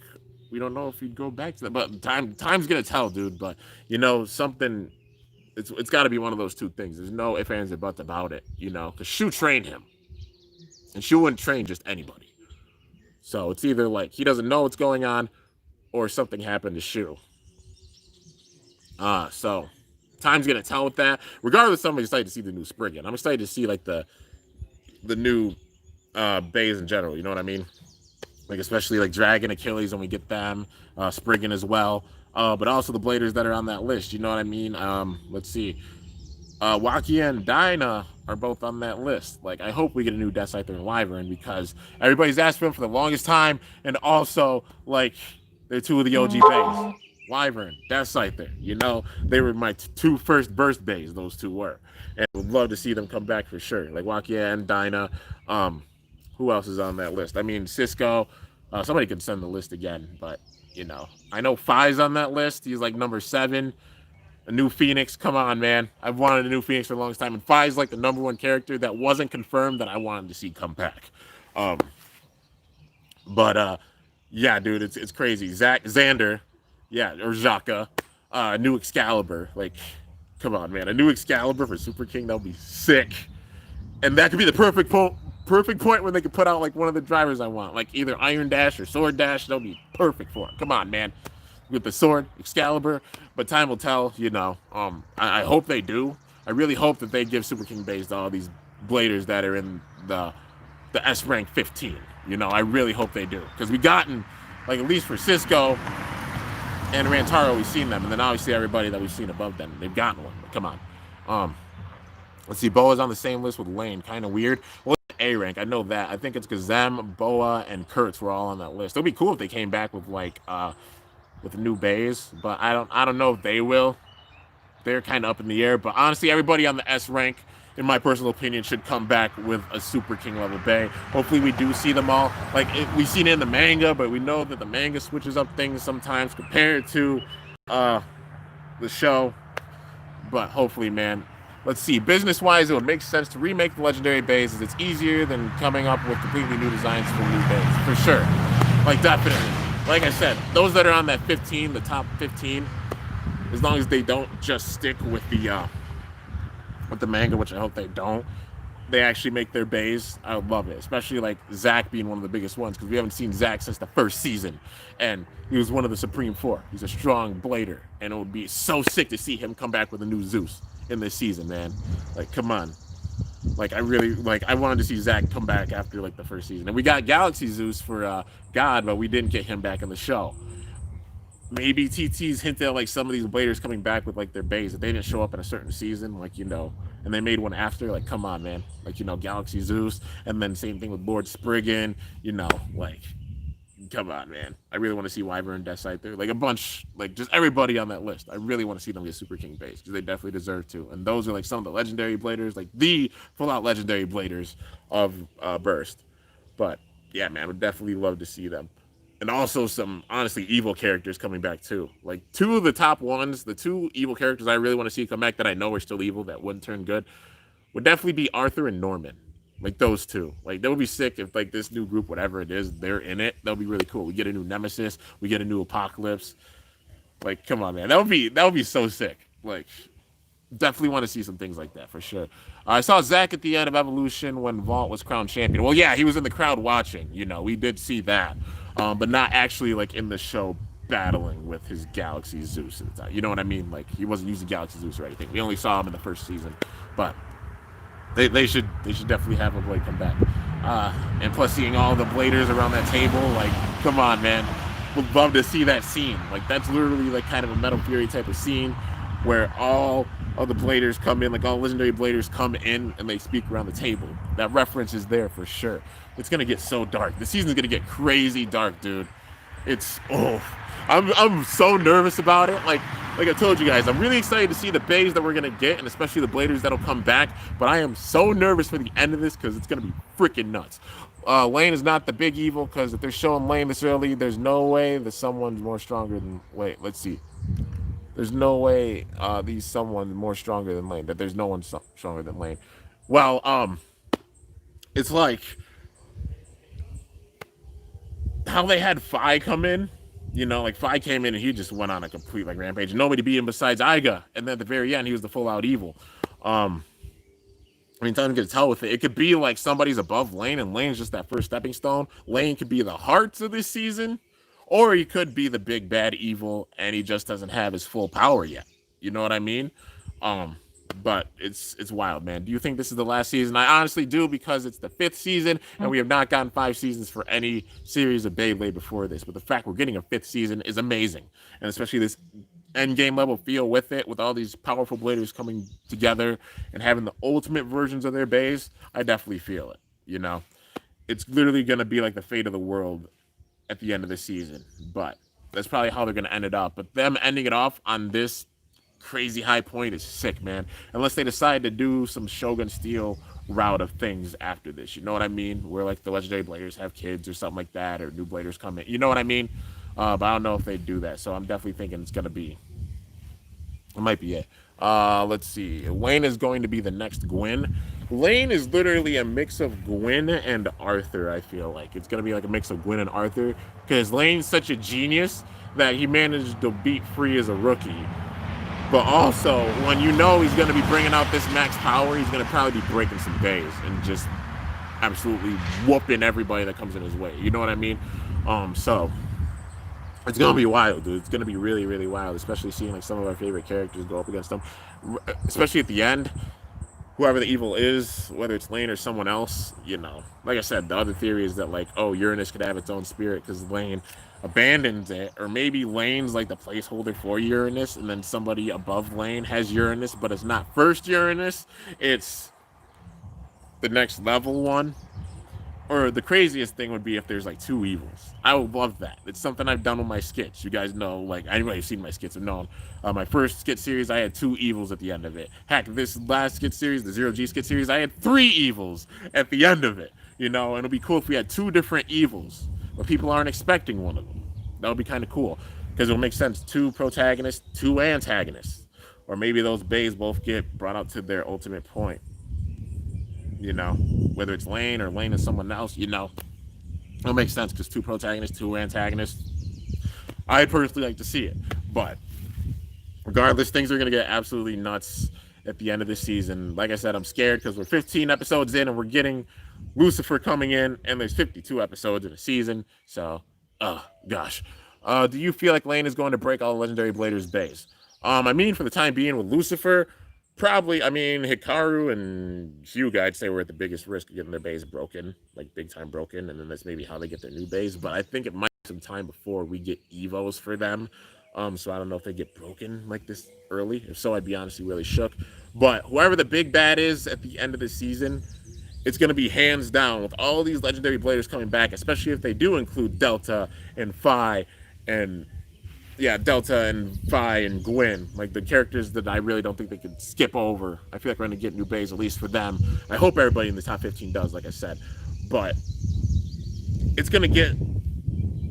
We don't know if he'd go back to that, but time's gonna tell, dude. But you know, something, it's got to be one of those two things. There's no ifs, ands, or buts about it, you know, because Shu trained him, and Shu wouldn't train just anybody. So it's either like he doesn't know what's going on, or something happened to Shu. So time's gonna tell with that. Regardless, I'm excited to see the new Spriggan. I'm excited to see like the new bays in general, you know what I mean? Like especially like Dragon, Achilles when we get them, Spriggan as well. But also the bladers that are on that list, you know what I mean? Let's see. Wakia and Dinah are both on that list. Like, I hope we get a new Death Scyther and Wyvern, because everybody's asked for them for the longest time, and also, like, they're two of the OG bays. Wyvern, Death Scyther, you know, they were my two first burst bays, those two were. And I would love to see them come back for sure. Like Wakia and Dinah. Who else is on that list? I mean, Cisco. Somebody can send the list again, but, you know, I know Phi's on that list. He's like number 7. A new Phoenix, come on, man. I've wanted a new Phoenix for the longest time, and Phi's like the number 1 character that wasn't confirmed that I wanted to see come back. Yeah, dude, it's crazy. Xander, yeah, or Xhaka, new Excalibur. Like, come on, man, a new Excalibur for Super King, that would be sick. And that could be the perfect point where they could put out like one of the drivers I want, like either Iron Dash or Sword Dash. That would be perfect for it. Come on, man. With the sword, Excalibur, but time will tell, you know. I hope they do. I really hope that they give Super King Bays to all these bladers that are in the S rank 15. You know, I really hope they do, because we gotten, like, at least for Cisco and Rantaro, we've seen them, and then obviously everybody that we've seen above them, they've gotten one. But come on. Let's see, Boa's on the same list with Lane. Kind of weird. Well, A rank, I know that. I think it's because them, Boa, and Kurtz were all on that list. It'd be cool if they came back with like with the new bays, but I don't know if they will. They're kind of up in the air. But honestly, everybody on the S rank, in my personal opinion, should come back with a Super King level bay. Hopefully we do see them all. Like, we've seen it in the manga, but we know that the manga switches up things sometimes compared to the show. But hopefully, man. Let's see, business-wise, it would make sense to remake the legendary bays, as it's easier than coming up with completely new designs for new bays, for sure. Like, definitely. Like I said, those that are on that 15, the top 15, as long as they don't just stick with the manga, which I hope they don't, they actually make their bays, I would love it. Especially like Zack being one of the biggest ones, because we haven't seen Zack since the first season, and he was one of the Supreme Four. He's a strong blader, and it would be so sick to see him come back with a new Zeus in this season, man. Like, come on. Like, I wanted to see Zack come back after like the first season, and we got Galaxy Zeus for God, but we didn't get him back in the show. Maybe TT's hinted at like some of these bladers coming back with like their bays that they didn't show up in a certain season, like, you know, and they made one after. Like, come on, man. Like, you know, Galaxy Zeus, and then same thing with Lord Spriggan. You know, like, come on, man. I really want to see Wyvern and Death Scyther. Like a bunch, like just everybody on that list. I really want to see them get Super King base because they definitely deserve to. And those are like some of the legendary bladers, like the full out legendary bladers of Burst. But yeah, man, would definitely love to see them. And also some honestly evil characters coming back too. Like two of the top ones, the two evil characters I really want to see come back that I know are still evil that wouldn't turn good would definitely be Arthur and Norman. Like those two. Like that would be sick if like this new group, whatever it is, they're in it. That would be really cool. We get a new Nemesis, we get a new Apocalypse. Like, come on, man. That would be so sick. Like, definitely want to see some things like that for sure. I saw Zach at the end of Evolution when Vault was crowned champion. Well, yeah, he was in the crowd watching. You know, we did see that, but not actually like in the show battling with his Galaxy Zeus at the time. You know what I mean? Like he wasn't using Galaxy Zeus or anything. We only saw him in the first season, but they should definitely have a Blade come back. And plus, seeing all the Bladers around that table, like, come on, man, would love to see that scene. Like that's literally like kind of a Metal Fury type of scene where all of the Bladers come in, like all legendary Bladers come in and they speak around the table. That reference is there for sure. It's gonna get so dark. The season's gonna get crazy dark, dude. It's I'm so nervous about it. Like I told you guys, I'm really excited to see the bays that we're gonna get, and especially the bladers that'll come back. But I am so nervous for the end of this because it's gonna be freaking nuts. Lane is not the big evil because if they're showing Lane this early, there's no way that someone's more stronger than. Wait, let's see. There's no way these someone's more stronger than Lane. That there's no one stronger than Lane. Well, it's like how they had Fi come in. You know, like Fi came in and he just went on a complete like rampage. Nobody beat him besides Iga, and then at the very end he was the full out evil. I mean, time to get to tell with it. It could be like somebody's above Lane, and Lane's just that first stepping stone. Lane could be the hearts of this season, or he could be the big bad evil, and he just doesn't have his full power yet. You know what I mean? Um, but it's wild, man. Do you think this is the last season? I honestly do because it's the fifth season, and we have not gotten 5 seasons for any series of Beyblade before this. But the fact we're getting a fifth season is amazing, and especially this end game level feel with it, with all these powerful bladers coming together and having the ultimate versions of their bays. I definitely feel it. You know, it's literally gonna be like the fate of the world at the end of the season, but that's probably how they're gonna end it up. But them ending it off on this crazy high point is sick, man. Unless they decide to do some Shogun Steel route of things after this, you know what I mean? Where like the legendary bladers have kids or something like that, or new bladers come in, you know what I mean? But I don't know if they do that, so I'm definitely thinking it might be it. Let's see. Lane is going to be the next Gwyn. Lane is literally a mix of Gwyn and Arthur, I feel like. It's going to be like a mix of Gwyn and Arthur because Lane's such a genius that he managed to beat Free as a rookie. But also, when you know he's going to be bringing out this max power, he's going to probably be breaking some bays and just absolutely whooping everybody that comes in his way. You know what I mean? So it's gonna be wild, dude. It's gonna be really, really wild, especially seeing like some of our favorite characters go up against them, especially at the end. Whoever the evil is, whether it's Lane or someone else, you know. Like I said, the other theory is that like, oh, Uranus could have its own spirit because Lane abandons it, or maybe Lane's like the placeholder for Uranus, and then somebody above Lane has Uranus, but it's not first Uranus, it's the next level one. Or the craziest thing would be if there's like 2 evils. I would love that. It's something I've done with my skits. You guys know, like anybody who's seen my skits have known. My first skit series, I had 2 evils at the end of it. Heck, this last skit series, the Zero G skit series, I had 3 evils at the end of it. You know, and it'd be cool if we had 2 different evils, but people aren't expecting one of them. That would be kind of cool because it'll make sense. 2 protagonists, 2 antagonists, or maybe those bays both get brought out to their ultimate point. You know, whether it's Lane or Lane and someone else, you know, it'll make sense because 2 protagonists, 2 antagonists. I personally like to see it, but regardless, things are going to get absolutely nuts at the end of the season. Like I said, I'm scared because we're 15 episodes in and we're getting Lucifer coming in, and there's 52 episodes in a season. So, oh gosh. Do you feel like Lane is going to break all the legendary Bladers' bays? I mean, for the time being with Lucifer, probably. I mean, Hikaru and Hyuga, I'd say, were at the biggest risk of getting their bays broken, like big time broken, and then that's maybe how they get their new bays. But I think it might be some time before we get Evos for them. So I don't know if they get broken like this early. If so, I'd be honestly really shook. But whoever the big bad is at the end of the season, it's going to be hands down with all these legendary bladers coming back, especially if they do include Delta and Phi and Delta and Phi and Gwyn, like the characters that I really don't think they could skip over. I feel like we're going to get new bays at least for them. I hope everybody in the top 15 does, like I said, but it's going to get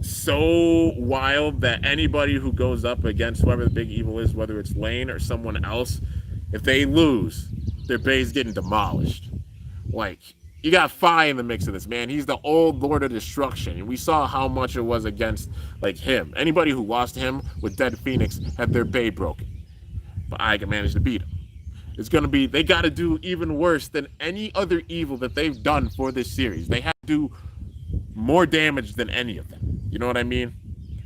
so wild that anybody who goes up against whoever the big evil is, whether it's Lane or someone else, if they lose, their bay's getting demolished. Like, you got Phi in the mix of this, man. He's the old Lord of Destruction, and we saw how much it was against, like, him. Anybody who lost him with Dead Phoenix had their bay broken, but Iga managed to beat him. It's going to be, they got to do even worse than any other evil that they've done for this series. They have to do more damage than any of them. You know what I mean?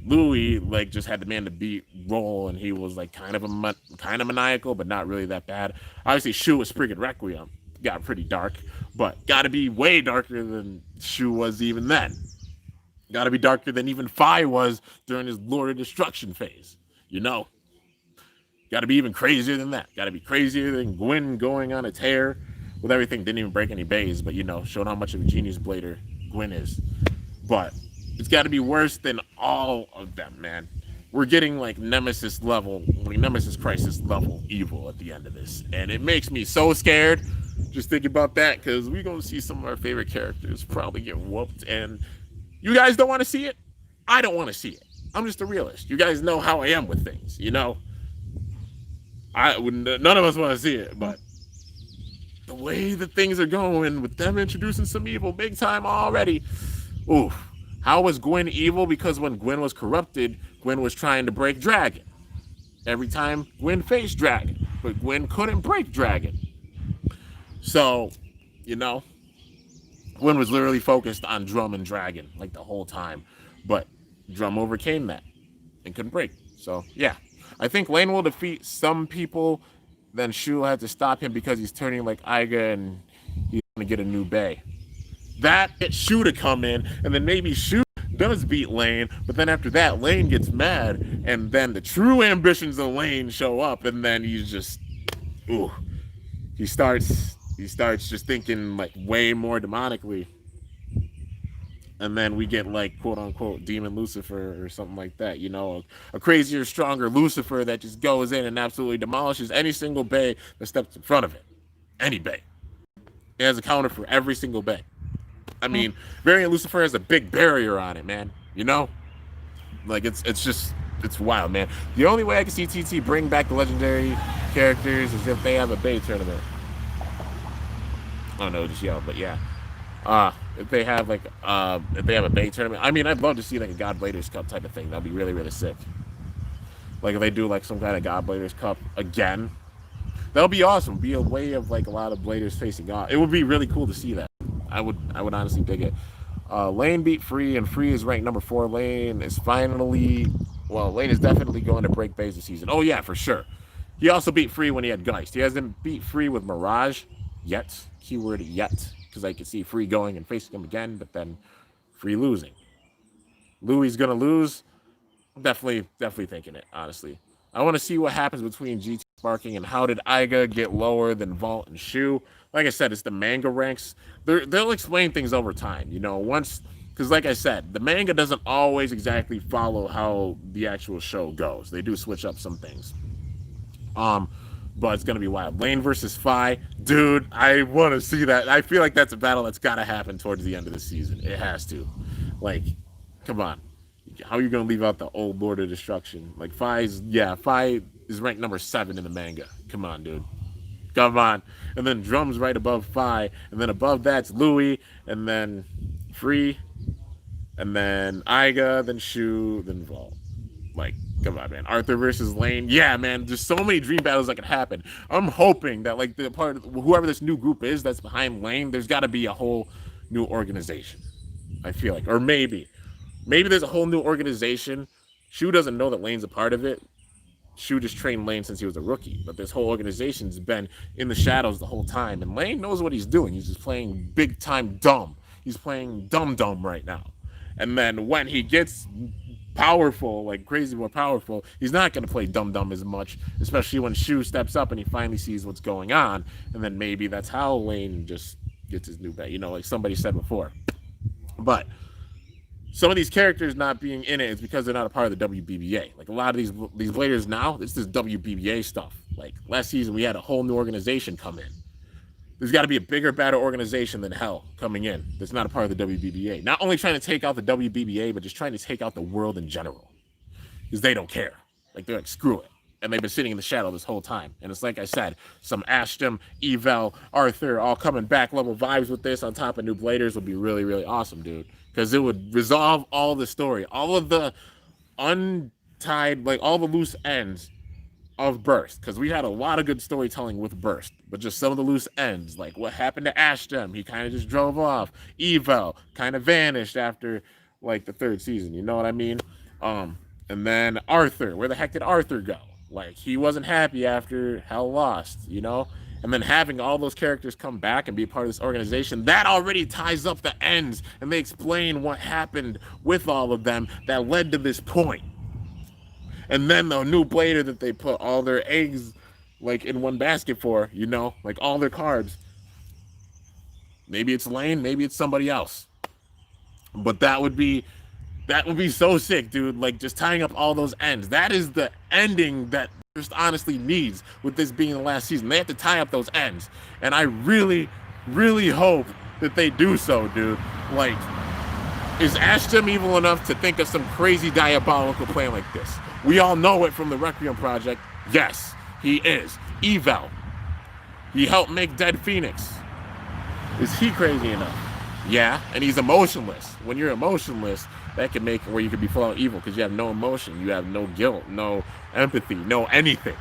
Louis, like, just had the man to beat roll, and he was, like, kind of maniacal, but not really that bad. Obviously, Shu was freaking Requiem. Got pretty dark, but got to be way darker than Shu was even then. Got to be darker than even Phi was during his Lord of Destruction phase. You know? Got to be even crazier than that. Got to be crazier than Gwyn going on a tear with everything. Didn't even break any bays, but, you know, showed how much of a genius blader Gwyn is. But it's got to be worse than all of them, man. We're getting like Nemesis level, like Nemesis Crisis level evil at the end of this. And it makes me so scared just thinking about that, because we're going to see some of our favorite characters probably get whooped. And you guys don't want to see it? I don't want to see it. I'm just a realist. You guys know how I am with things, you know? None of us want to see it, but the way that things are going with them introducing some evil big time already, oof. How was Gwyn evil? Because when Gwyn was corrupted, Gwyn was trying to break Dragon. Every time Gwyn faced Dragon, but Gwyn couldn't break Dragon. So, you know, Gwyn was literally focused on Drum and Dragon like the whole time, but Drum overcame that and couldn't break. So, yeah, I think Lane will defeat some people. Then Shu will have to stop him because he's turning like Iga and he's going to get a new bay. That gets Shu to come in, and then maybe Shu does beat Lane, but then after that, Lane gets mad, and then the true ambitions of Lane show up, and then he's just, ooh, he starts just thinking like way more demonically, and then we get like quote unquote Demon Lucifer or something like that, you know, a crazier, stronger Lucifer that just goes in and absolutely demolishes any single bay that steps in front of it, any bay. It has a counter for every single bay. I mean, Variant Lucifer has a big barrier on it, man. You know? Like, it's wild, man. The only way I can see TT bring back the legendary characters is if they have a Bay tournament. Oh, no, just yell, but yeah. If they have, like, if they have a Bay tournament. I mean, I'd love to see, like, a God Bladers Cup type of thing. That'd be really, really sick. Like, if they do, like, some kind of God Bladers Cup again. That'll be awesome. It'd be a way of, like, a lot of Bladers facing off. It would be really cool to see that. I would honestly dig it. Lane beat Free, and Free is ranked number 4. Lane is definitely going to break bays this season. Oh, yeah, for sure. He also beat Free when he had Geist. He hasn't beat Free with Mirage yet. Keyword yet. Because I can see Free going and facing him again, but then Free losing. Louis going to lose. Definitely thinking it, honestly. I want to see what happens between GT Sparking and how did Iga get lower than Vault and Shu. Like I said, it's the manga ranks. They'll explain things over time, you know, because like I said, the manga doesn't always exactly follow how the actual show goes. They do switch up some things. But it's going to be wild. Lane versus Phi. Dude, I want to see that. I feel like that's a battle that's got to happen towards the end of the season. It has to. Like, come on. How are you going to leave out the old Lord of Destruction? Like, Phi is ranked number 7 in the manga. Come on, dude. Come on. And then Drum's right above Phi. And then above that's Louis. And then Free. And then Iga. Then Shu. Then Vault. Like, come on, man. Arthur versus Lane. Yeah, man. There's so many dream battles that could happen. I'm hoping that, like, the part of whoever this new group is that's behind Lane, there's got to be a whole new organization. I feel like. Or maybe there's a whole new organization. Shu doesn't know that Lane's a part of it. Shu just trained Lane since he was a rookie. But this whole organization's been in the shadows the whole time. And Lane knows what he's doing. He's just playing big time dumb. He's playing dumb right now. And then when he gets powerful, like crazy more powerful, he's not going to play dumb as much, especially when Shu steps up and he finally sees what's going on. And then maybe that's how Lane just gets his new bag. You know, like somebody said before. But some of these characters not being in it is because they're not a part of the WBBA. Like a lot of these bladers now, it's this WBBA stuff. Like last season, we had a whole new organization come in. There's got to be a bigger, better organization than Hell coming in that's not a part of the WBBA. Not only trying to take out the WBBA, but just trying to take out the world in general. Because they don't care. Like, they're like, screw it. And they've been sitting in the shadow this whole time. And it's like I said, some Ashton, Evel, Arthur all coming back level vibes with this on top of new Bladers would be really, really awesome, dude. Because it would resolve all the story. All of the untied, like, all the loose ends of Burst, because we had a lot of good storytelling with Burst, but just some of the loose ends, like what happened to Ashton, he kind of just drove off. Evel kind of vanished after like the third season, you know what I mean? And then Arthur, where the heck did Arthur go? Like he wasn't happy after Hell lost, you know? And then having all those characters come back and be a part of this organization, that already ties up the ends, and they explain what happened with all of them that led to this point. And then the new blader that they put all their eggs like in one basket for, you know, like all their carbs. Maybe it's Lane, maybe it's somebody else. But that would be so sick, dude. Like just tying up all those ends. That is the ending that just honestly needs with this being the last season. They have to tie up those ends. And I really, really hope that they do so, dude. Like, is Ashton evil enough to think of some crazy diabolical plan like this? We all know it from the Requiem Project. Yes, he is. Evel. He helped make Dead Phoenix. Is he crazy enough? Yeah, and he's emotionless. When you're emotionless, that can make it where you could be full out evil because you have no emotion, you have no guilt, no empathy, no anything.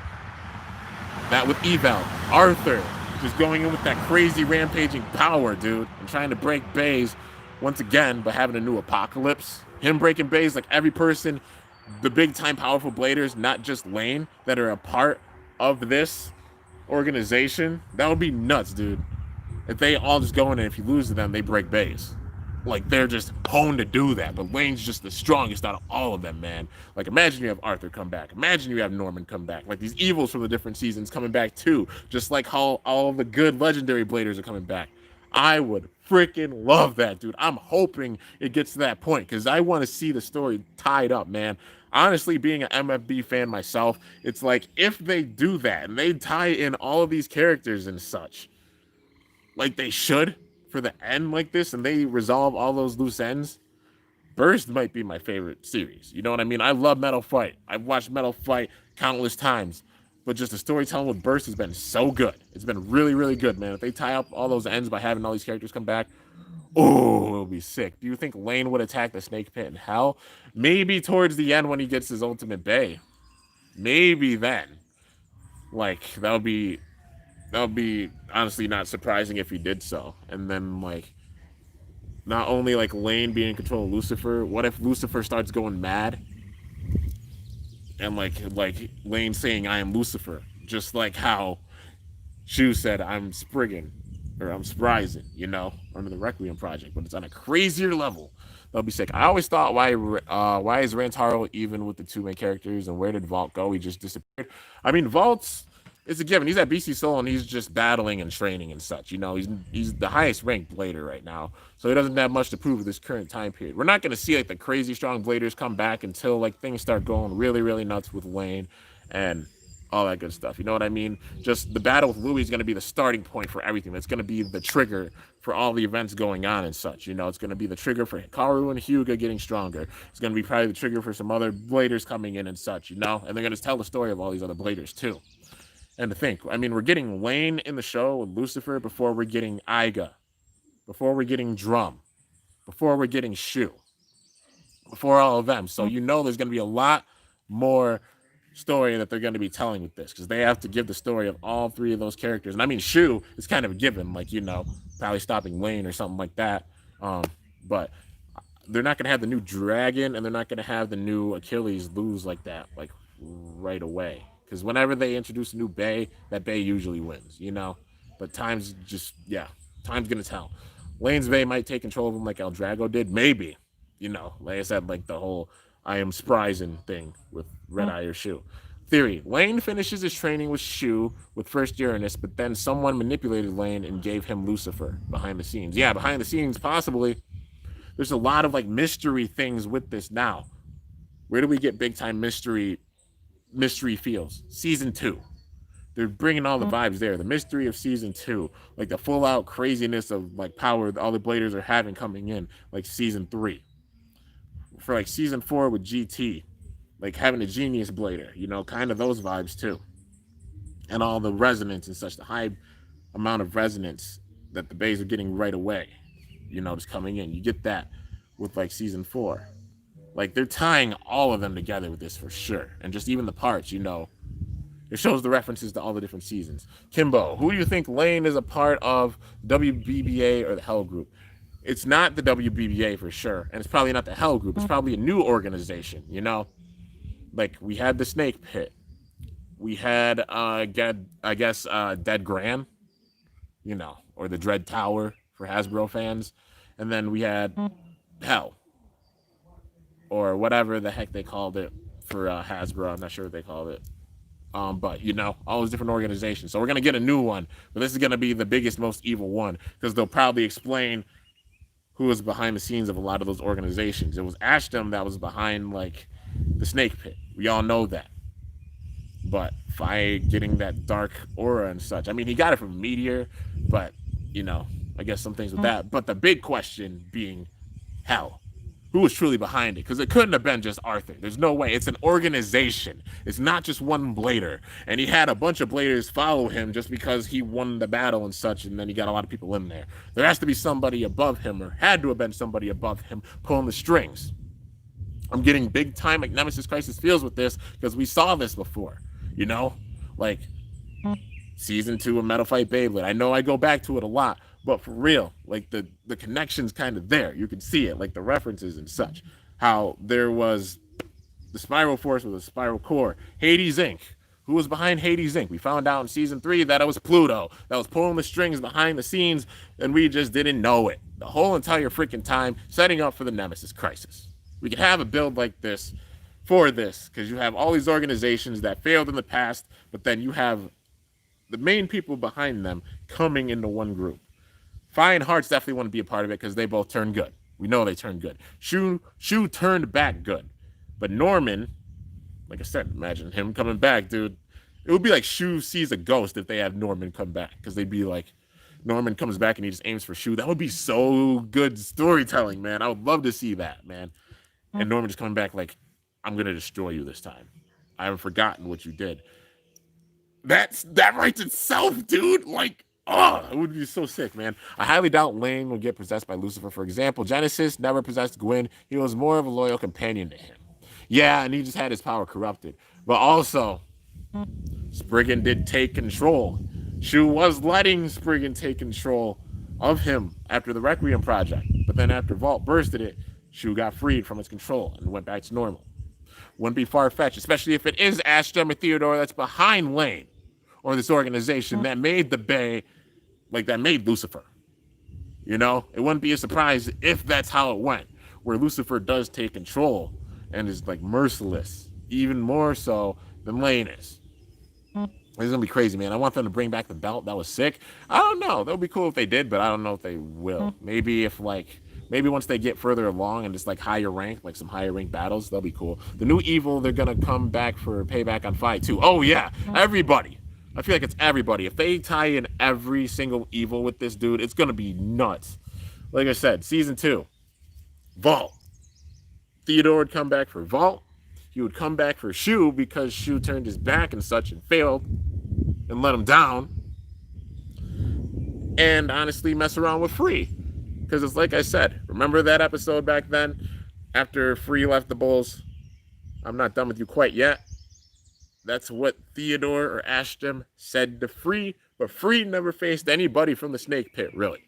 That with Evel. Arthur, just going in with that crazy rampaging power, dude, and trying to break bays once again, but having a new apocalypse. Him breaking bays, like every person, the big time powerful bladers, not just Lane, that are a part of this organization. That would be nuts, dude. If they all just go in and if you lose to them, they break bays. Like they're just honed to do that. But Lane's just the strongest out of all of them, man. Like imagine you have Arthur come back. Imagine you have Norman come back. Like these evils from the different seasons coming back too. Just like how all the good legendary bladers are coming back. I would freaking love that, dude. I'm hoping it gets to that point because I want to see the story tied up, man. Honestly, being an MFB fan myself, it's like if they do that and they tie in all of these characters and such, like they should for the end like this, and they resolve all those loose ends, Burst might be my favorite series. You know what I mean? I love Metal Fight. I've watched Metal Fight countless times. But just the storytelling with Burst has been so good. It's been really, really good, man. If they tie up all those ends by having all these characters come back, oh, it'll be sick. Do you think Lane would attack the Snake Pit in Hell? Maybe towards the end when he gets his ultimate bay. Maybe then. Like, that would be honestly not surprising if he did so. And then, like, not only, like, Lane being in control of Lucifer, what if Lucifer starts going mad? And like Lane saying I am Lucifer, just like how Shu said I'm Spriggan or I'm Spryzen, you know, under the Requiem Project, but it's on a crazier level. That'll be sick. I always thought why is Rantaro even with the two main characters and where did Vault go? He just disappeared. I mean, Vault's it's a given. He's at BC Soul and he's just battling and training and such. You know, he's the highest ranked blader right now, so he doesn't have much to prove with this current time period. We're not going to see like the crazy strong bladers come back until like things start going really really nuts with Lane and all that good stuff. You know what I mean? Just the battle with Louis is going to be the starting point for everything. It's going to be the trigger for all the events going on and such. You know, it's going to be the trigger for Hikaru and Hyuga getting stronger. It's going to be probably the trigger for some other bladers coming in and such. You know, and they're going to tell the story of all these other bladers too. And to think, I mean, we're getting Lane in the show with Lucifer before we're getting Iga, before we're getting Drum, before we're getting Shu, before all of them. So you know there's going to be a lot more story that they're going to be telling with this because they have to give the story of all three of those characters. And I mean, Shu is kind of a given, like, you know, probably stopping Lane or something like that. But they're not going to have the new Dragon and they're not going to have the new Achilles lose like that, like right away. Because whenever they introduce a new Bay, that Bay usually wins, you know? But time's going to tell. Lane's Bay might take control of him like El Drago did. Maybe. You know, like I said, like the whole I am Spryzen thing with Red Eye or Shu. Theory: Lane finishes his training with Shu with first Uranus, but then someone manipulated Lane and gave him Lucifer behind the scenes. Yeah, behind the scenes, possibly. There's a lot of like mystery things with this now. Where do we get big time mystery feels? Season 2. They're bringing all the vibes there. The mystery of season 2, like the full out craziness of like power all the bladers are having coming in, like season 3. For like season 4 with GT, like having a genius blader, kind of those vibes too. And all the resonance and such, the high amount of resonance that the bays are getting right away, just coming in. You get that with like season 4. Like they're tying all of them together with this for sure. And just even the parts, it shows the references to all the different seasons. Kimbo, who do you think Lane is a part of, WBBA or the Hell Group? It's not the WBBA for sure, and it's probably not the Hell Group. It's probably a new organization, Like, we had the Snake Pit. We had, I guess, Dead Gran, or the Dread Tower for Hasbro fans. And then we had Hell, or whatever the heck they called it for Hasbro. I'm not sure what they called it. But, all those different organizations. So we're going to get a new one, but this is going to be the biggest, most evil one, because they'll probably explain who was behind the scenes of a lot of those organizations. It was Ashton that was behind, like, the Snake Pit. We all know that. But by getting that dark aura and such, I mean, he got it from Meteor, but, I guess some things with that. But the big question being Hell. Who was truly behind it? Because it couldn't have been just Arthur. There's no way. It's an organization. It's not just one blader. And he had a bunch of bladers follow him just because he won the battle and such, and then he got a lot of people in there. There has to be somebody above him, or had to have been somebody above him, pulling the strings. I'm getting big time like Nemesis Crisis feels with this, because we saw this before. Like season 2 of Metal Fight Beyblade. I know I go back to it a lot, but for real, like the connection's kind of there. You can see it, like the references and such. How there was the Spiral Force with a Spiral Core. Hades Inc. Who was behind Hades Inc? We found out in season 3 that it was Pluto that was pulling the strings behind the scenes, and we just didn't know it. The whole entire freaking time, setting up for the Nemesis Crisis. We could have a build like this for this, because you have all these organizations that failed in the past, but then you have the main people behind them coming into one group. Fine Hearts definitely want to be a part of it because they both turned good. We know they turned good. Shu turned back good. But Norman, like I said, imagine him coming back, dude. It would be like Shu sees a ghost if they have Norman come back, because they'd be like, Norman comes back and he just aims for Shu. That would be so good storytelling, man. I would love to see that, man. And Norman just coming back like, I'm going to destroy you this time. I haven't forgotten what you did. That writes itself, dude. Like, it would be so sick, man. I highly doubt Lane will get possessed by Lucifer. For example, Genesis never possessed Gwyn. He was more of a loyal companion to him. Yeah, and he just had his power corrupted. But also, Spriggan did take control. Shu was letting Spriggan take control of him after the Requiem project. But then after Vault bursted it, Shu got freed from its control and went back to normal. Wouldn't be far-fetched, especially if it is Ashton or Theodore that's behind Lane, or this organization that made the Bay, like that made Lucifer. It wouldn't be a surprise if that's how it went, where Lucifer does take control and is like merciless, even more so than Lane is. It's gonna be crazy, man. I want them to bring back the belt. That was sick. I don't know. That would be cool if they did, but I don't know if they will. Maybe once they get further along and just like higher rank, like some higher rank battles, that'll be cool. The new evil, they're gonna come back for payback on Fight too. Oh yeah, everybody. I feel like it's everybody. If they tie in every single evil with this dude, it's gonna be nuts. Like I said, season 2, Vault. Theodore would come back for Vault. He would come back for Shu because Shu turned his back and such and failed and let him down. And honestly, mess around with Free. Because it's like I said, remember that episode back then? After Free left the Bulls? I'm not done with you quite yet. That's what Theodore or Ashton said to Free, but Free never faced anybody from the Snake Pit, really.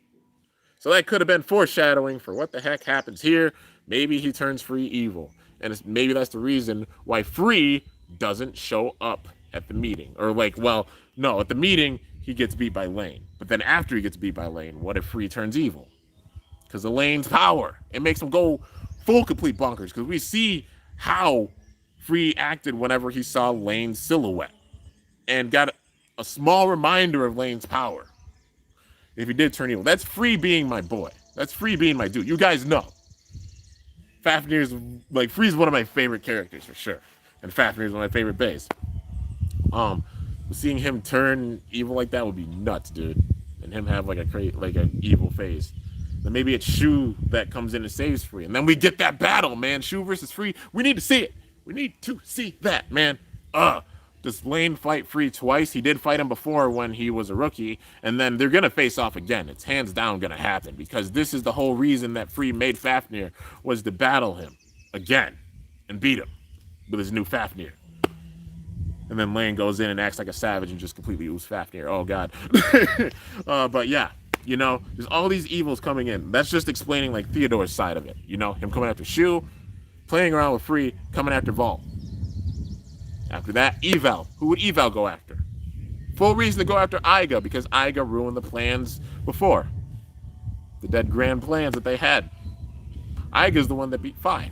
So that could have been foreshadowing for what the heck happens here. Maybe he turns Free evil. And maybe that's the reason why Free doesn't show up at the meeting. Or at the meeting, he gets beat by Lane. But then after he gets beat by Lane, what if Free turns evil? Because of Lane's power. It makes him go full complete bonkers. Because we see how Free acted whenever he saw Lane's silhouette and got a small reminder of Lane's power. If he did turn evil, that's Free being my boy. That's Free being my dude. You guys know. Fafnir's like Free's one of my favorite characters for sure, and Fafnir's one of my favorite bays. Seeing him turn evil like that would be nuts, dude, and him have like an evil face. Then maybe it's Shu that comes in and saves Free, and then we get that battle, man. Shu versus Free. We need to see it. We need to see that, man. Does Lane fight Free twice? He did fight him before when he was a rookie, and then they're gonna face off again. It's hands down gonna happen because this is the whole reason that Free made Fafnir was to battle him again and beat him with his new Fafnir. And then Lane goes in and acts like a savage and just completely oos Fafnir. Oh god. But yeah, you know, there's all these evils coming in. That's just explaining like Theodore's side of it. You know, him coming after Shu, playing around with Free, coming after Vault. After that, Eval. Who would Eval go after? Full reason to go after Aiga because Aiga ruined the plans before. The dead grand plans that they had. Aiga's the one that beat Fi.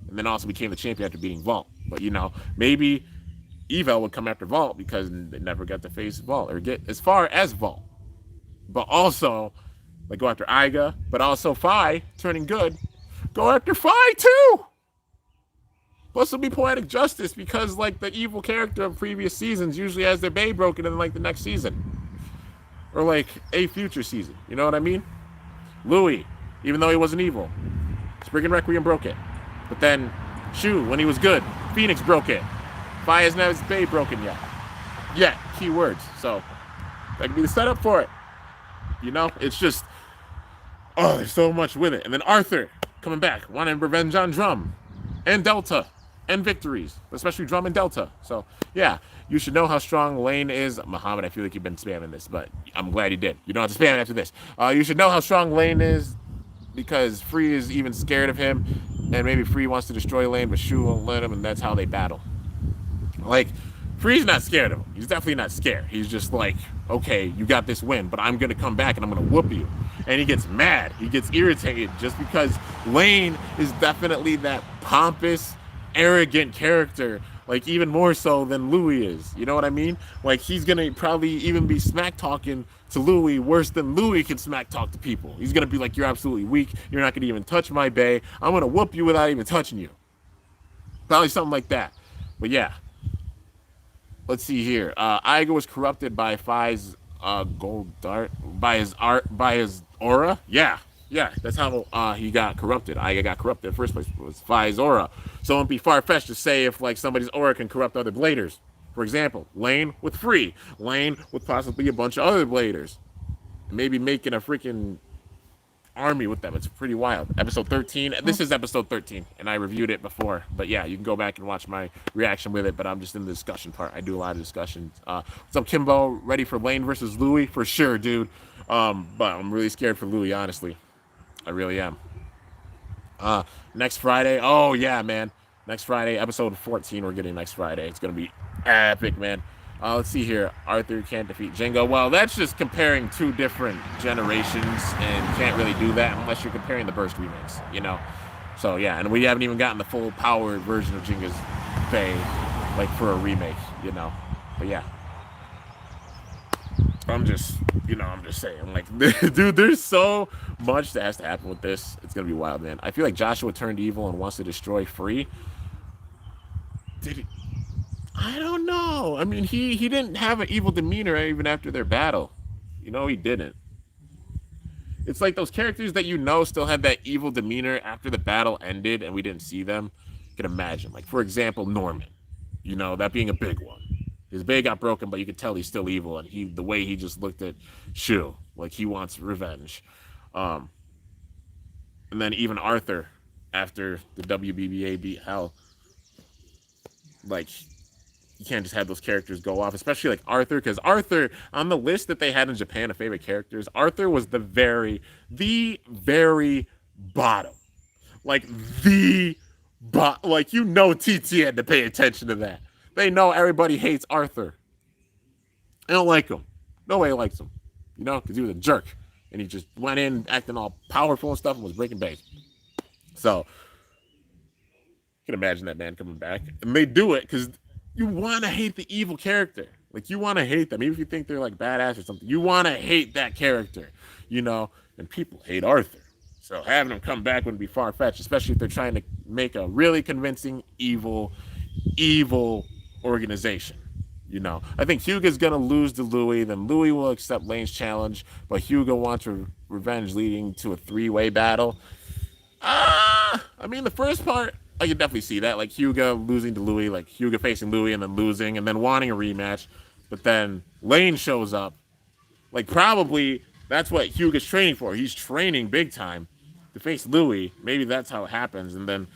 And then also became the champion after beating Vault. But you know, maybe Eval would come after Vault because they never got to face Vault or get as far as Vault. But also, like go after Aiga, but also Fi turning good. Go after Fi too! Plus, it'll be poetic justice because, like, the evil character of previous seasons usually has their bay broken in, like, the next season. Or, like, a future season. You know what I mean? Louis, even though he wasn't evil. Spriggan Requiem broke it. But then, Shu, when he was good, Phoenix broke it. Fi hasn't had his bay broken yet. Yet, key words. So, that could be the setup for it. You know? It's just, oh, there's so much with it. And then Arthur, coming back, wanting revenge on Drum. And Delta. And victories, especially Drum and Delta. So, yeah, you should know how strong Lane is. Muhammad, I feel like you've been spamming this, but I'm glad you did. You don't have to spam it after this. You should know how strong Lane is because Free is even scared of him, and maybe Free wants to destroy Lane, but Shu won't let him, and that's how they battle. Like, Free's not scared of him. He's definitely not scared. He's just like, okay, you got this win, but I'm going to come back and I'm going to whoop you. And he gets mad. He gets irritated just because Lane is definitely that pompous, arrogant character, like even more so than Louis is. You know what I mean? Like he's gonna probably even be smack talking to Louis worse than Louis can smack talk to people. He's gonna be like, you're absolutely weak, you're not gonna even touch my bay, I'm gonna whoop you without even touching you. Probably something like that. But yeah, let's see here. Aiga was corrupted by Fi's gold dart, by his aura. Yeah, that's how he got corrupted. Aiga got corrupted in the first place. It was Fi's aura. So it wouldn't be far-fetched to say if like somebody's aura can corrupt other bladers. For example, Lane with Free. Lane with possibly a bunch of other bladers. Maybe making a freaking army with them. It's pretty wild. Episode 13. This is episode 13, and I reviewed it before. But yeah, you can go back and watch my reaction with it, but I'm just in the discussion part. I do a lot of discussions. What's up, Kimbo? Ready for Lane versus Louis? For sure, dude. But I'm really scared for Louis, honestly. I really am. Next Friday. Oh, yeah, man. Next Friday, episode 14, we're getting next Friday. It's going to be epic, man. Let's see here. Arthur can't defeat Jingo. Well, that's just comparing two different generations, and can't really do that unless you're comparing the Burst remakes, you know? So, yeah, and we haven't even gotten the full powered version of Jingo's Bay, like, for a remake, you know? But, yeah. I'm just saying, like, dude, there's so much that has to happen with this. It's going to be wild, man. I feel like Joshua turned evil and wants to destroy Free. Did he? I don't know. I mean, he didn't have an evil demeanor even after their battle. You know, he didn't. It's like those characters that you know still had that evil demeanor after the battle ended and we didn't see them. You can imagine. Like, for example, Norman. You know, that being a big one. His bay got broken, but you could tell he's still evil. And the way he just looked at Shu, like he wants revenge. And then even Arthur, after the WBBA beat Hell, like, you can't just have those characters go off, especially like Arthur, because Arthur, on the list that they had in Japan of favorite characters, Arthur was the very bottom. Like, like, you know, TT had to pay attention to that. They know everybody hates Arthur. They don't like him. Nobody likes him, you know, because he was a jerk. And he just went in acting all powerful and stuff and was breaking base. So, can imagine that man coming back, and they do it because you want to hate the evil character. Like you want to hate them, even if you think they're like badass or something. You want to hate that character, you know. And people hate Arthur, so having him come back wouldn't be far fetched, especially if they're trying to make a really convincing evil organization. You know, I think Hugo's gonna lose to Louis. Then Louis will accept Lane's challenge, but Hugo wants revenge, leading to a three-way battle. I mean, the first part, I can definitely see that. Like, Hugo losing to Louis, like, Hugo facing Louis and then losing, and then wanting a rematch. But then Lane shows up. Like, probably that's what Hugo's training for. He's training big time to face Louis. Maybe that's how it happens. And then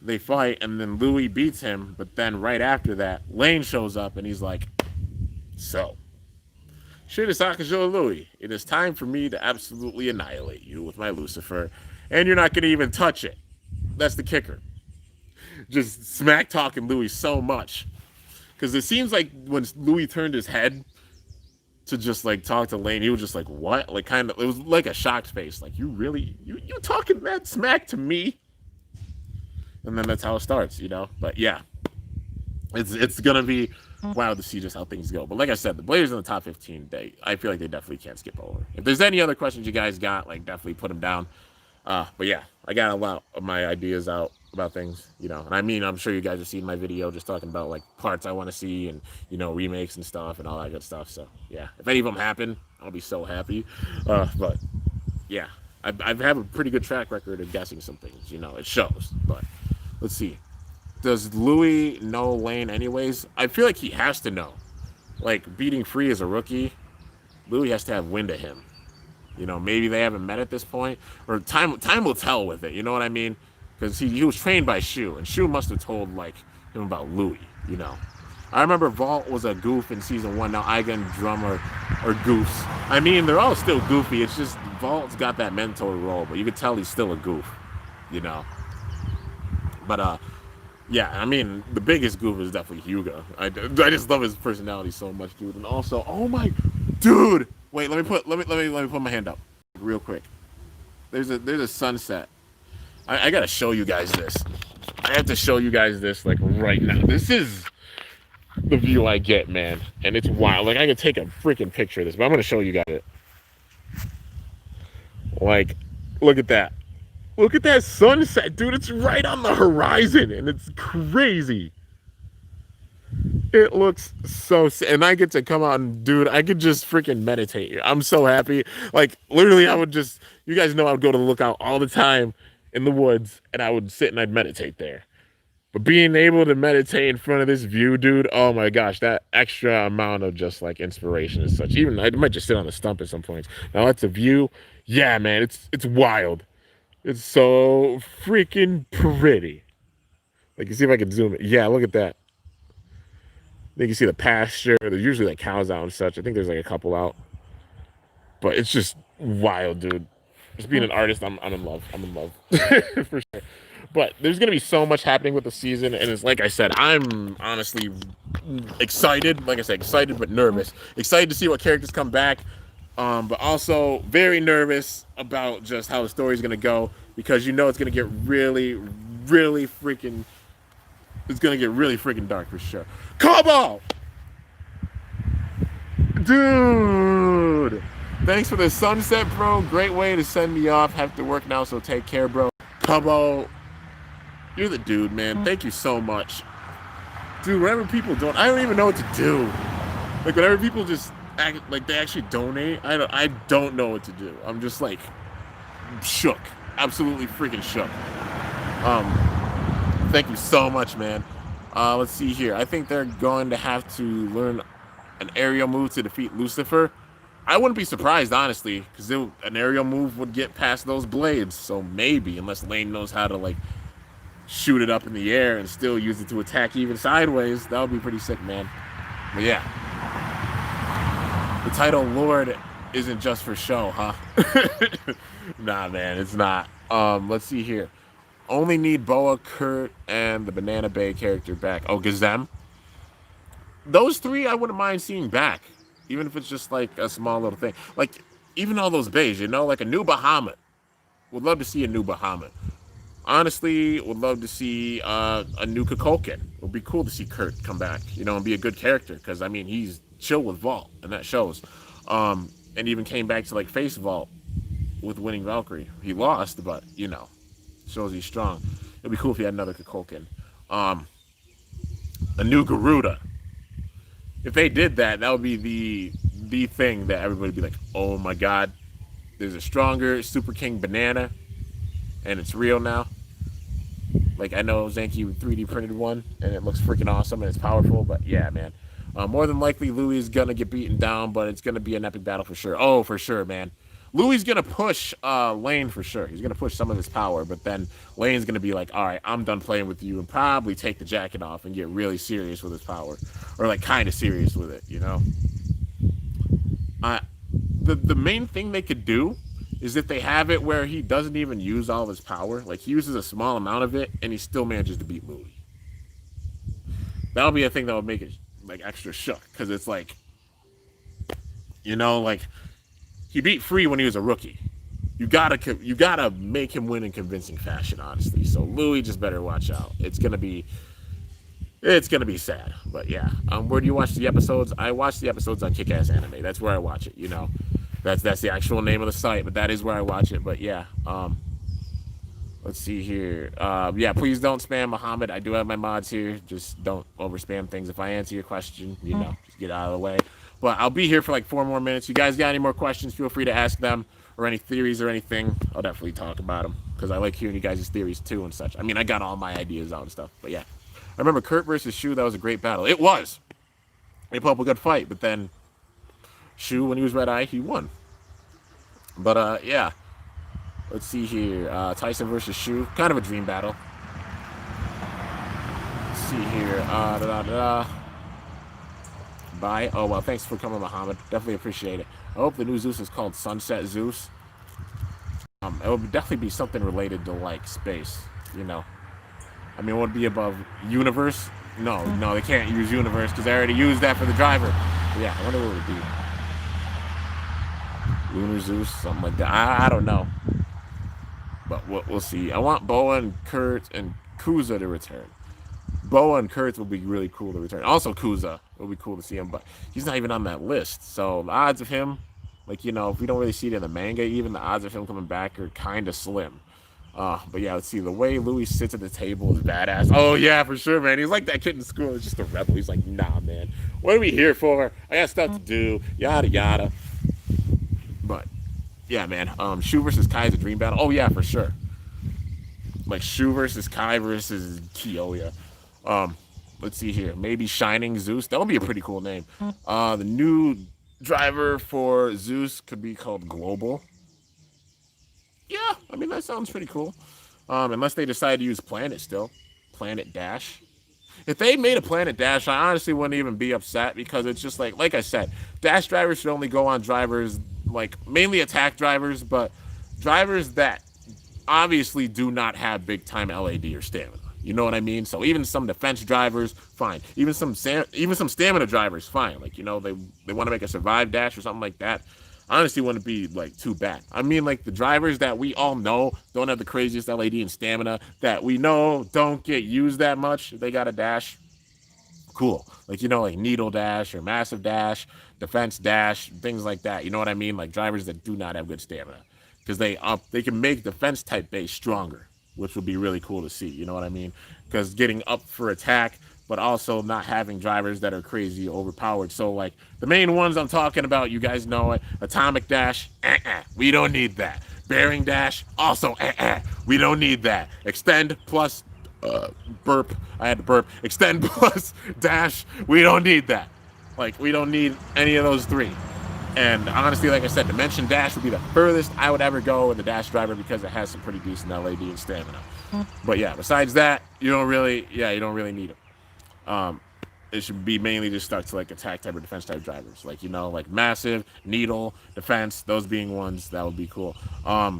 they fight, and then Louis beats him. But then right after that, Lane shows up, and he's like, so, Shida Sakajo Louis, it is time for me to absolutely annihilate you with my Lucifer. And you're not going to even touch it. That's the kicker. Just smack talking Louis so much. Because it seems like when Louis turned his head to just like talk to Lane, he was just like, what? Like kind of, it was like a shocked face. Like, you really, you talking that smack to me? And then that's how it starts, you know? But yeah, it's going to be wild to see just how things go. But like I said, the Blazers in the top 15, I feel like they definitely can't skip over. If there's any other questions you guys got, like definitely put them down. But yeah, I got a lot of my ideas out about things, you know. And I mean, I'm sure you guys have seen my video just talking about like parts I want to see and, you know, remakes and stuff and all that good stuff. So yeah, if any of them happen, I'll be so happy. But yeah, I've had a pretty good track record of guessing some things, you know, it shows. But let's see. Does Louis know Lane anyways? I feel like he has to know. Like, beating Free as a rookie, Louis has to have wind of him. You know, maybe they haven't met at this point, or time will tell with it. You know what I mean? Because he was trained by Shu, and Shu must have told like him about Louis. You know, I remember Vault was a goof in season 1. Now Iga and Drum are goofs. I mean, they're all still goofy. It's just Vault's got that mentor role, but you could tell he's still a goof. You know, but yeah, I mean, the biggest goof is definitely Hugo. I just love his personality so much, dude. And also, oh my, dude. Wait, let me put my hand up real quick. There's a sunset. I gotta show you guys this. I have to show you guys this like right now. This is the view I get, man, and it's wild. Like I could take a freaking picture of this, but I'm gonna show you guys it. Like, look at that. Look at that sunset, dude. It's right on the horizon, and it's crazy. It looks so sick. And I get to come out and, dude, I could just freaking meditate here. I'm so happy. Like, literally, I would just, you guys know I would go to the lookout all the time in the woods, and I would sit and I'd meditate there. But being able to meditate in front of this view, dude, oh my gosh, that extra amount of just, like, inspiration and such. Even, I might just sit on the stump at some points. Now, that's a view. Yeah, man, it's wild. It's so freaking pretty. Like, you see if I can zoom it. Yeah, look at that. You can see the pasture. There's usually like cows out and such. I think there's like a couple out. But it's just wild, dude. Just being an artist, I'm in love. I'm in love. For sure. But there's going to be so much happening with the season. And it's like I said, I'm honestly excited. Like I said, excited but nervous. Excited to see what characters come back. But also very nervous about just how the story's going to go. Because you know it's going to get really, really freaking... It's going to get really freaking dark for sure. Kobo! Dude! Thanks for the sunset, bro. Great way to send me off. Have to work now, so take care, bro. Kobo, you're the dude, man. Thank you so much. Dude, whenever people don't... I don't even know what to do. Like, whenever people just act like they actually donate, I don't know what to do. I'm just, like, shook. Absolutely freaking shook. Thank you so much, man. Let's see here. I think they're going to have to learn an aerial move to defeat Lucifer. I wouldn't be surprised, honestly, because an aerial move would get past those blades. So maybe, unless Lane knows how to, like, shoot it up in the air and still use it to attack even sideways, that would be pretty sick, man. But yeah. The title Lord isn't just for show, huh? Nah, man, it's not. Let's see here. Only need Boa, Kurt, and the Banana Bay character back. Oh, Gazem. Those three I wouldn't mind seeing back. Even if it's just like a small little thing. Like, even all those bays, you know? Like a new Bahamut. Would love to see a new Bahamut. honestly, would love to see a new Kukulkan. It would be cool to see Kurt come back, and be a good character. Because, I mean, he's chill with Vault, and that shows. And even came back to, like, face Vault with winning Valkyrie. He lost, but, shows he's strong. It'd be cool if he had another Kukulkan. A new Garuda. If they did that, that would be the thing that everybody would be like, oh my god, there's a stronger Super King Banana, and it's real now. Like, I know Zanky 3D printed one, and it looks freaking awesome, and it's powerful, but yeah, man. More than likely, Louis is going to get beaten down, but it's going to be an epic battle for sure. Oh, for sure, man. Louis is going to push Lane for sure. He's going to push some of his power, but then Lane's going to be like, all right, I'm done playing with you, and probably take the jacket off and get really serious with his power. Or, like, kind of serious with it, The main thing they could do is if they have it where he doesn't even use all of his power. Like, he uses a small amount of it, and he still manages to beat Louis. That'll be a thing that would make it, like, extra shook. Because it's like, like, he beat Free when he was a rookie. You gotta make him win in convincing fashion, honestly. So Louis just better watch out. It's gonna be sad. But yeah. Where do you watch the episodes? I watch the episodes on Kick-Ass Anime. That's where I watch it, That's the actual name of the site, but that is where I watch it. But yeah, let's see here. Yeah, please don't spam Muhammad. I do have my mods here. Just don't over spam things. If I answer your question, just get out of the way. But I'll be here for like 4 more minutes. You guys got any more questions? Feel free to ask them, or any theories or anything. I'll definitely talk about them because I like hearing you guys' theories too and such. I mean, I got all my ideas out and stuff. But yeah, I remember Kurt versus Shu. That was a great battle. It was. They put up a good fight, but then Shu, when he was red eye, he won. But yeah, let's see here. Tyson versus Shu, kind of a dream battle. Let's see here. Bye. Oh well, thanks for coming, Muhammad. Definitely appreciate it. I hope the new Zeus is called Sunset Zeus. It would definitely be something related to like space. I mean, would it be above universe? No, they can't use universe because they already used that for the driver. But yeah, I wonder what it would be. Lunar Zeus, something like that. I don't know. But we'll see. I want Boa and Kurt and Kuza to return. Boa and Kurt would be really cool to return. Also, Kuza. It would be cool to see him, but he's not even on that list. So the odds of him, like, if we don't really see it in the manga, even the odds of him coming back are kind of slim. But yeah, let's see. The way Louis sits at the table is badass. Oh, yeah, for sure, man. He's like that kid in school. He's just a rebel. He's like, nah, man. What are we here for? I got stuff to do. Yada, yada. But, yeah, man. Shu versus Kai is a dream battle. Oh, yeah, for sure. Like, Shu versus Kai versus Kyoya. Let's see here. Maybe Shining Zeus. That would be a pretty cool name. The new driver for Zeus could be called Global. Yeah, I mean, that sounds pretty cool. Unless they decide to use Planet still. Planet Dash. If they made a Planet Dash, I honestly wouldn't even be upset because it's just like I said, Dash drivers should only go on drivers, like, mainly attack drivers, but drivers that obviously do not have big time LAD or stamina. You know what I mean? So even some defense drivers, fine. Even some stamina drivers, fine. Like, they want to make a survive dash or something like that. Honestly, wouldn't be like too bad. I mean, like the drivers that we all know don't have the craziest LAD and stamina, that we know don't get used that much. They got a dash. Cool. Like, like needle dash or massive dash, defense dash, things like that. You know what I mean? Like drivers that do not have good stamina, because they can make defense type base stronger, which would be really cool to see. You know what I mean? Because getting up for attack, but also not having drivers that are crazy overpowered. So, like, the main ones I'm talking about, you guys know it. Atomic Dash, we don't need that. Bearing Dash, also, we don't need that. Extend plus, burp, I had to burp. Extend plus Dash, we don't need that. Like, we don't need any of those three. And honestly, like I said, Dimension Dash would be the furthest I would ever go with the Dash driver because it has some pretty decent LAD and stamina. But yeah, besides that, you don't really need it. It should be mainly just stuck to like attack type or defense type drivers, like like massive, needle, defense, those being ones that would be cool. I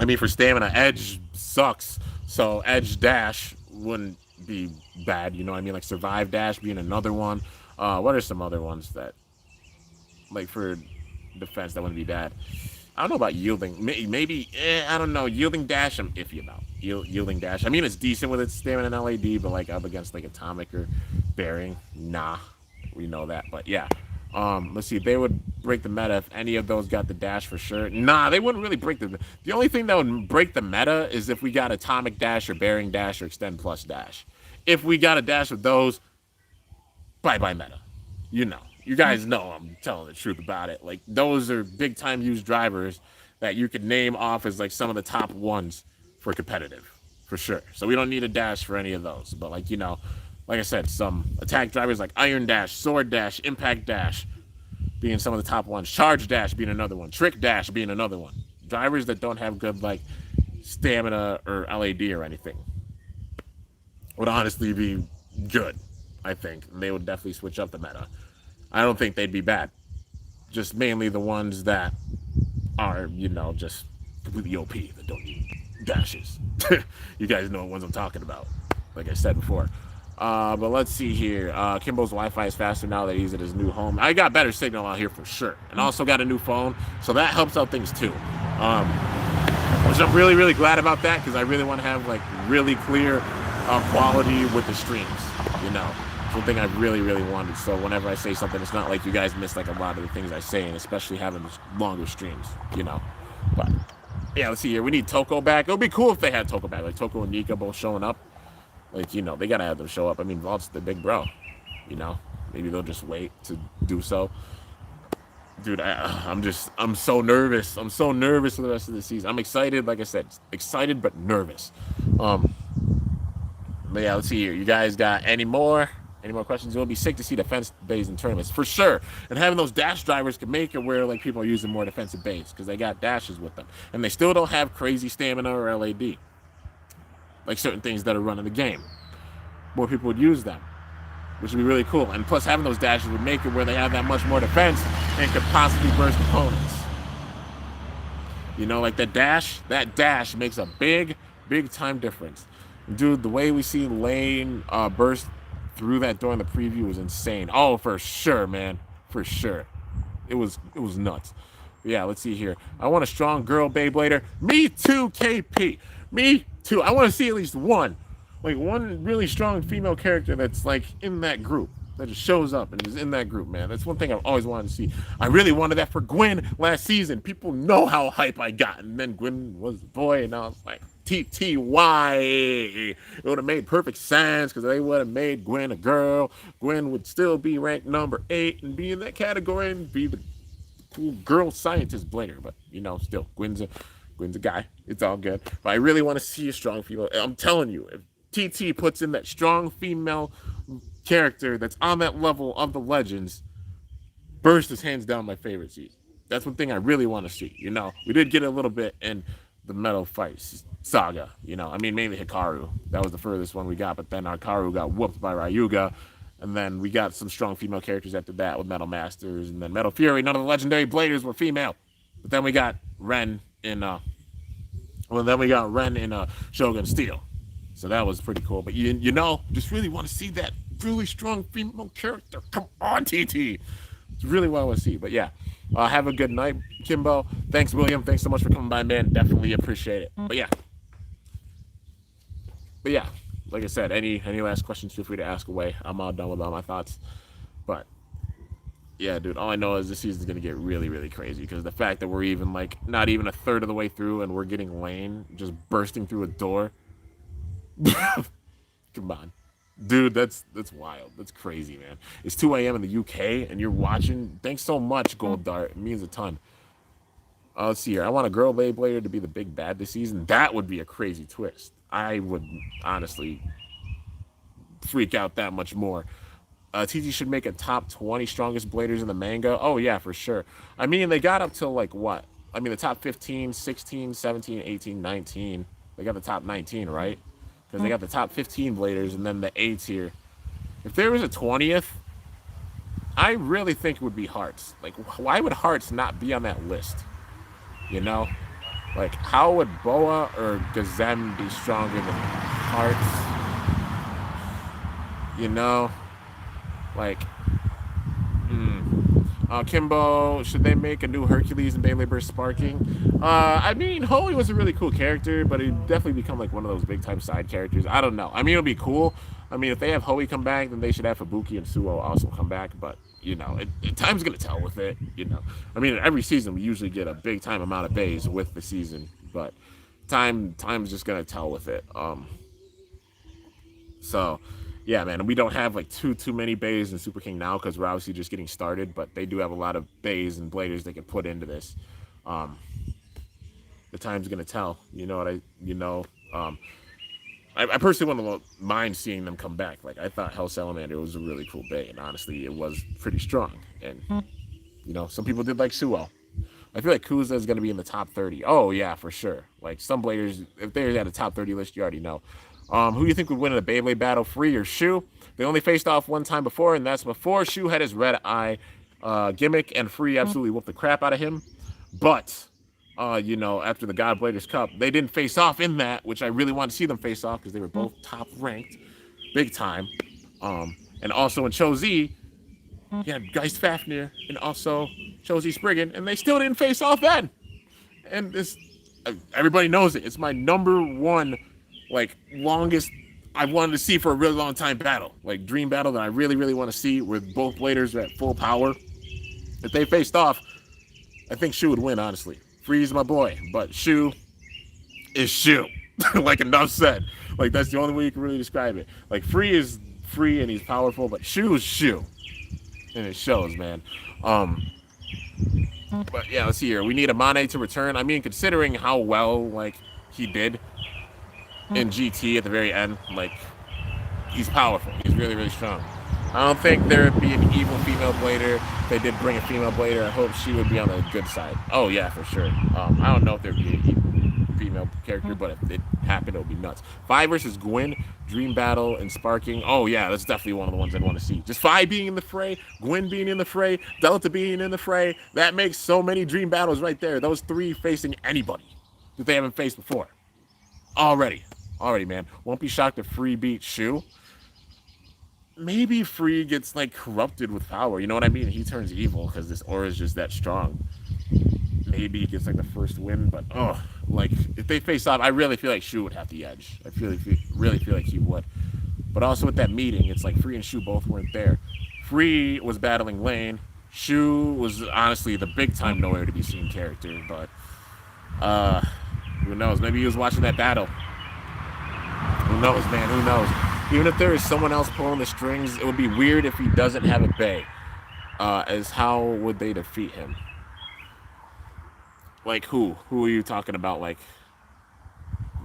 mean, for stamina, edge sucks, so edge dash wouldn't be bad. You know what I mean? Like survive dash being another one. What are some other ones that, like, for defense that wouldn't be bad? I don't know about yielding. Maybe I don't know. Yielding dash, I'm iffy about. Yielding dash. I mean, it's decent with its stamina and LAD, but like up against like atomic or bearing, nah. We know that, but yeah. Let's see. They would break the meta if any of those got the dash for sure. Nah, they wouldn't really break the. The only thing that would break the meta is if we got atomic dash or bearing dash or extend plus dash. If we got a dash with those, bye bye meta. You know, you guys know I'm telling the truth about it. Like those are big time used drivers that you could name off as like some of the top ones for competitive, for sure. So we don't need a dash for any of those. But like like I said, some attack drivers like Iron Dash, Sword Dash, Impact Dash being some of the top ones, Charge Dash being another one, Trick Dash being another one. Drivers that don't have good like stamina or LAD or anything would honestly be good. I think they would definitely switch up the meta. I don't think they'd be bad. Just mainly the ones that are, just completely OP that don't need dashes. You guys know what ones I'm talking about, like I said before. But let's see here. Kimbo's Wi-Fi is faster now that he's at his new home. I got better signal out here for sure, and also got a new phone, so that helps out things too. Which I'm really, really glad about that because I really want to have like really clear quality with the streams. It's one thing I really, really wanted. So whenever I say something, it's not like you guys miss like a lot of the things I say, and especially having longer streams. But yeah, let's see here. We need Toko back. It would be cool if they had Toko back, like Toko and Nika both showing up. Like, they gotta have them show up. I mean, Vault's the big bro. Maybe they'll just wait to do so. Dude, I'm so nervous. I'm so nervous for the rest of the season. I'm excited, like I said, excited but nervous. But yeah, let's see here. You guys got any more questions? It would be sick to see defense bays in tournaments for sure. And having those dash drivers could make it where like people are using more defensive bays because they got dashes with them, and they still don't have crazy stamina or LAD. Like certain things that are running the game, more people would use them, which would be really cool. And plus, having those dashes would make it where they have that much more defense and could possibly burst opponents. Like that dash makes a big time difference. Dude, the way we see Lane burst through that door in the preview was insane. Oh, for sure, man. For sure. It was nuts. But yeah, let's see here. I want a strong girl Beyblader. Me too, KP. Me too. I want to see at least one really strong female character that's like in that group, that just shows up and is in that group, man. That's one thing I've always wanted to see. I really wanted that for Gwen last season. People know how hype I got, and then Gwen was a boy, and I was like, TTY. It would have made perfect sense because they would have made Gwen a girl. Gwen would still be ranked number 8 and be in that category and be the cool girl scientist blader. But still, Gwen's a guy. It's all good. But I really want to see a strong female. I'm telling you, if TT puts in that strong female character that's on that level of the legends, Burst is hands down my favorite season. That's one thing I really want to see. We did get a little bit in the Metal Fight saga. I mean, mainly Hikaru. That was the furthest one we got, but then Hikaru got whooped by Ryuga. And then we got some strong female characters after that with Metal Masters and then Metal Fury. None of the legendary bladers were female. But then we got Ren in Shogun Steel. So that was pretty cool. But just really want to see that really strong female character. Come on, TT. It's really what I want to see. But yeah, have a good night, Kimbo. Thanks, William. Thanks so much for coming by, man. Definitely appreciate it. But yeah, like I said, any last questions, feel free to ask away. I'm all done with all my thoughts. But yeah, dude, all I know is this season's going to get really, really crazy because the fact that we're even like not even a third of the way through and we're getting Lane just bursting through a door. Come on. Dude, that's wild. That's crazy, man. It's 2 a.m. in the UK and you're watching. Thanks so much, Gold Dart. It means a ton. Let's see here. I want a girl Beyblader to be the big bad this season. That would be a crazy twist. I would honestly freak out that much more. TT should make a top 20 strongest bladers in the manga. Oh, yeah, for sure. I mean, they got up to like what? I mean, the top 15, 16, 17, 18, 19. They got the top 19, right? Because they got the top 15 bladers and then the 8s here. If there was a 20th, I really think it would be Hearts. Like, why would Hearts not be on that list? Like, how would Boa or Gazem be stronger than Hearts? Like, Kimbo, should they make a new Hercules and Beyblade burst Sparking? I mean, Holy was a really cool character, but he'd definitely become like one of those big time side characters. I don't know. I mean, it'll be cool. I mean, if they have Hoey come back, then they should have Fubuki and Suo also come back. But you know, time's gonna tell with it. You know, I mean, every season we usually get a big time amount of bays with the season, but time's just gonna tell with it. So, yeah, man, we don't have like too many bays in Super King now because we're obviously just getting started. But they do have a lot of bays and bladers they can put into this. The time's gonna tell. You know what I personally wouldn't mind seeing them come back. Like I thought Hell Salamander was a really cool bay, and honestly, it was pretty strong. And you know, some people did like Suo. I feel like Kuza is going to be in the top 30. Oh, yeah, for sure. Like, some Bladers, if they're at a top 30 list, you already know. Who do you think would win in a Beyblade battle, Free or Shu? They only faced off one time before, and that's before Shu had his red eye gimmick, and Free absolutely whooped the crap out of him. But, you know, after the God Bladers Cup, they didn't face off in that, which I really wanted to see them face off because they were both top ranked, big time. And also in Cho Z, yeah, Geist Fafnir and also Cho Z Spriggan, and they still didn't face off then. And this, everybody knows it. It's my number one, like, longest I wanted to see for a really long time battle. Like, dream battle that I really, really want to see with both bladers at full power. If they faced off, I think Shu would win, honestly. Free's my boy, but Shu is Shu. Like, enough said. Like, that's the only way you can really describe it. Like, Free is Free and he's powerful, but Shu is Shu. And it shows, man. But yeah, let's see here. We need Amane to return. I mean, considering how well like he did in GT at the very end, like he's powerful. He's really, really strong. I don't think there would be an evil female blader. If they did bring a female blader, I hope she would be on the good side. Oh yeah, for sure. I don't know if there'd be an evil female character, but if it happened, it would be nuts. 5 versus Gwen, Dream Battle, and Sparking. Oh yeah, that's definitely one of the ones I'd want to see. Just 5 being in the fray, Gwen being in the fray, Delta being in the fray. That makes so many dream battles right there. Those 3 facing anybody that they haven't faced before. Already, man. Won't be shocked if Free beats Shu. Maybe Free gets like corrupted with power. You know what I mean? He turns evil because this aura is just that strong. Maybe he gets like the first win, but like if they face off, I really feel like Shu would have the edge. I really feel like he would. But also with that meeting, it's like Free and Shu both weren't there. Free was battling Lane. Shu was honestly the big time nowhere to be seen character, but who knows? Maybe he was watching that battle. Who knows, man? Who knows? Even if there is someone else pulling the strings, it would be weird if he doesn't have a bay. As how would they defeat him? Like who? Who are you talking about? Like,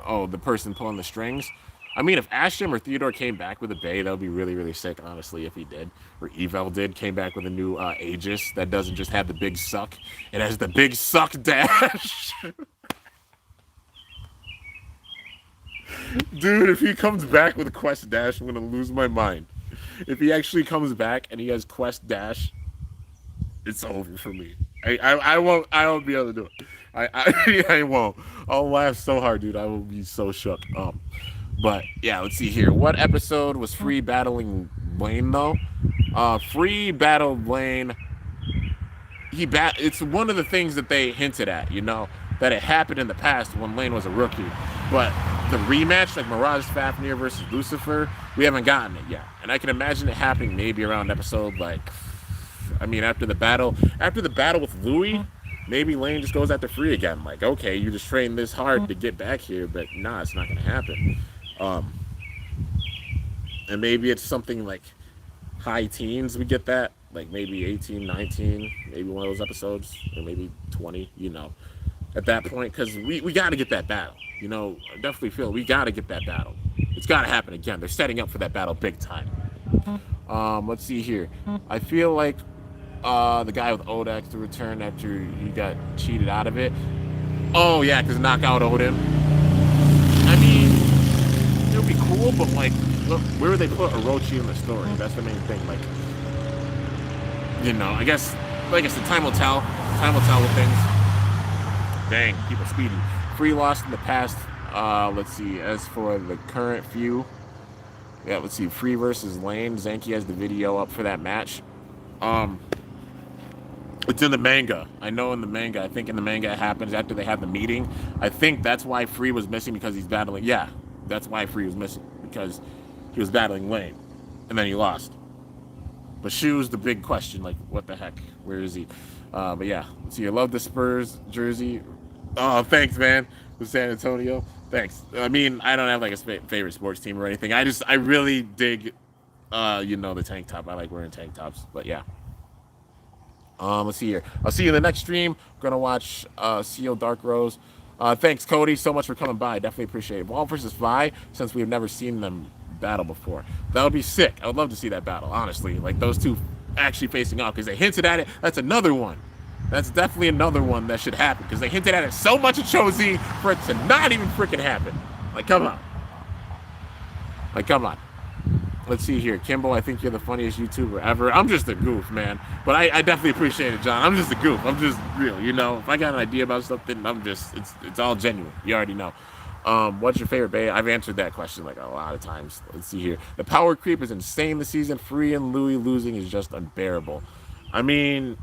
oh, the person pulling the strings? I mean, if Ashton or Theodore came back with a bay, that would be really, really sick, honestly, if he did. Or Evel came back with a new Aegis that doesn't just have the big suck. It has the big suck dash. Dude, if he comes back with a Quest Dash, I'm going to lose my mind. If he actually comes back and he has Quest Dash, it's over for me. I won't be able to do it. I won't. I'll laugh so hard, dude. I will be so shook. But yeah, let's see here. What episode was Free battling Lane though? Free battled Lane. It's one of the things that they hinted at, you know, that it happened in the past when Lane was a rookie. But the rematch, like Mirage Fafnir versus Lucifer, we haven't gotten it yet. And I can imagine it happening maybe around episode like, I mean, after the battle with Louis, maybe Lane just goes after Free again. Like, okay, you just trained this hard to get back here, but nah, it's not gonna happen. And maybe it's something like high teens we get that, like maybe 18, 19, maybe one of those episodes, or maybe 20, you know, at that point, because we got to get that battle. You know, I definitely feel we got to get that battle. It's got to happen again. They're setting up for that battle big time. Let's see here. I feel like the guy with Odax to return after he got cheated out of it. Oh, yeah, because knockout Odin. I mean, it would be cool, but, like, look, where would they put Orochi in the story? That's the main thing. Like, you know, I guess, like I said, time will tell. Time will tell with things. Dang, people speeding. Free lost in the past. Let's see. As for the current few, yeah, let's see. Free versus Lane. Zanky has the video up for that match. It's in the manga. I know in the manga. I think in the manga it happens after they have the meeting. I think that's why Free was missing because he's battling. Yeah, that's why Free was missing because he was battling Lane, and then he lost. But Shu's the big question. Like, what the heck? Where is he? But yeah, so you love the Spurs jersey. Oh, thanks, man. With San Antonio. Thanks. I mean, I don't have like a favorite sports team or anything. I really dig, the tank top. I like wearing tank tops. But yeah. Let's see here. I'll see you in the next stream. We're gonna watch Seal Dark Rose. Thanks, Cody, so much for coming by. Definitely appreciate it. Wall versus Vi, since we've never seen them battle before. That would be sick. I would love to see that battle, honestly. Like those two actually facing off because they hinted at it. That's another one. That's definitely another one that should happen because they hinted at it so much at Chozi for it to not even freaking happen. Like, come on. Like, come on. Let's see here. Kimbo, I think you're the funniest YouTuber ever. I'm just a goof, man. But I definitely appreciate it, John. I'm just a goof. I'm just real, If I got an idea about something, it's all genuine. You already know. What's your favorite Bay? I've answered that question like a lot of times. Let's see here. The power creep is insane this season. Free and Louis losing is just unbearable. I mean,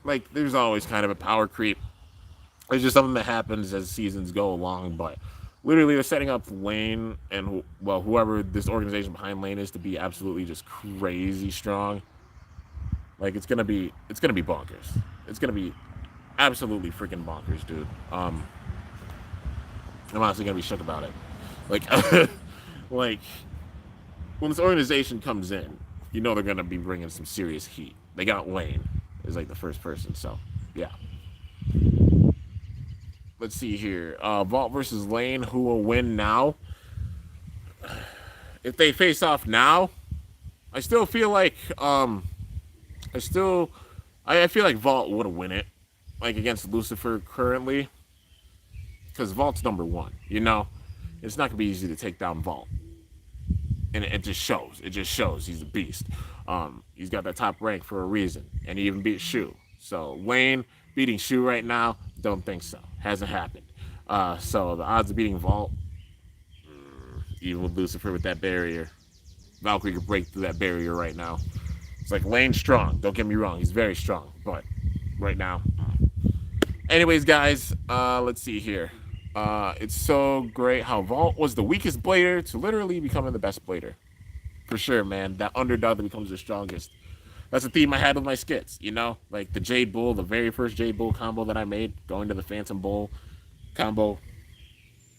like, there's always kind of a power creep. It's just something that happens as seasons go along, but literally they're setting up Lane and whoever this organization behind Lane is to be absolutely just crazy strong. Like it's gonna be bonkers. It's gonna be absolutely freaking bonkers, dude. I'm honestly gonna be shook about it. Like like when this organization comes in, they're gonna be bringing some serious heat. They got Lane as like the first person, so yeah. Let's see here. Vault versus Lane. Who will win now? If they face off now, I still feel like I feel like Vault would win it, like against Lucifer currently, because Vault's number one. It's not gonna be easy to take down Vault, and it just shows. It just shows he's a beast. He's got that top rank for a reason, and he even beat Shu. So Lane beating Shu right now, don't think so. Hasn't happened. So the odds of beating Vault, even with Lucifer with that barrier, Valkyrie could break through that barrier right now. It's like Lane's strong. Don't get me wrong, he's very strong, but right now. Anyways, guys, let's see here. It's so great how Vault was the weakest blader to literally becoming the best blader. For sure, man. That underdog that becomes the strongest. That's the theme I had with my skits, like the Jade Bull, the very first Jade Bull combo that I made, going to the Phantom Bull combo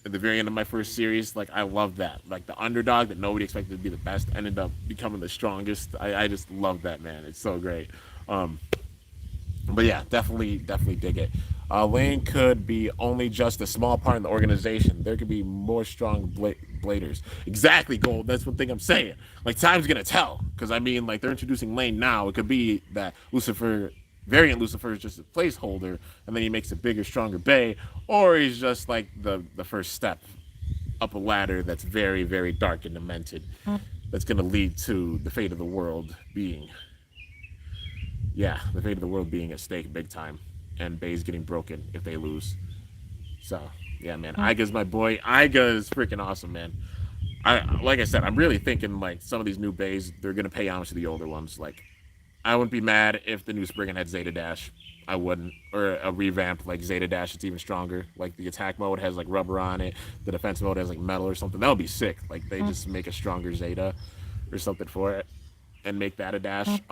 at the very end of my first series. Like, I love that. Like, the underdog that nobody expected to be the best ended up becoming the strongest. I just love that, man. It's so great. But yeah, definitely dig it. Lane could be only just a small part in the organization. There could be more strong bladers. Exactly, Gold. That's one thing I'm saying. Like, time's gonna tell. Because, I mean, like, they're introducing Lane now. It could be that variant Lucifer is just a placeholder, and then he makes a bigger, stronger Bay, or he's just, like, the first step up a ladder that's very, very dark and demented. That's gonna lead to the fate of the world being... Yeah, the fate of the world being at stake big time. And Bay's getting broken if they lose. So, yeah, man. Iga's my boy. Iga is freaking awesome, man. Like I said, I'm really thinking, like, some of these new Bays, they're going to pay homage to the older ones. Like, I wouldn't be mad if the new Spriggan had Zeta Dash. I wouldn't. Or a revamp like Zeta Dash, it's even stronger. Like, the attack mode has, like, rubber on it. The defense mode has, like, metal or something. That would be sick. Like, they just make a stronger Zeta or something for it and make that a dash.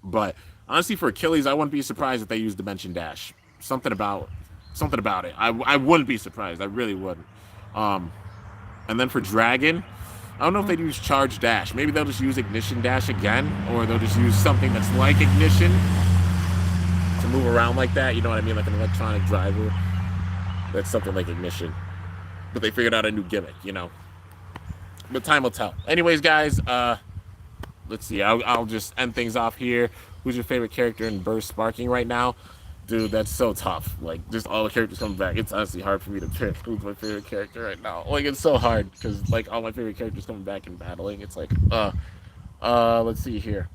But honestly, for Achilles, I wouldn't be surprised if they used Dimension Dash. Something about it. I wouldn't be surprised. I really wouldn't. And then for Dragon, I don't know if they'd use Charge Dash. Maybe they'll just use Ignition Dash again, or they'll just use something that's like Ignition to move around like that. You know what I mean? Like an electronic driver. That's something like Ignition. But they figured out a new gimmick, But time will tell. Anyways, guys, let's see. I'll just end things off here. Who's your favorite character in Burst Sparking right now? Dude, that's so tough. Like, just all the characters coming back. It's honestly hard for me to pick who's my favorite character right now. Like, it's so hard because, like, all my favorite characters coming back and battling. It's like, let's see here.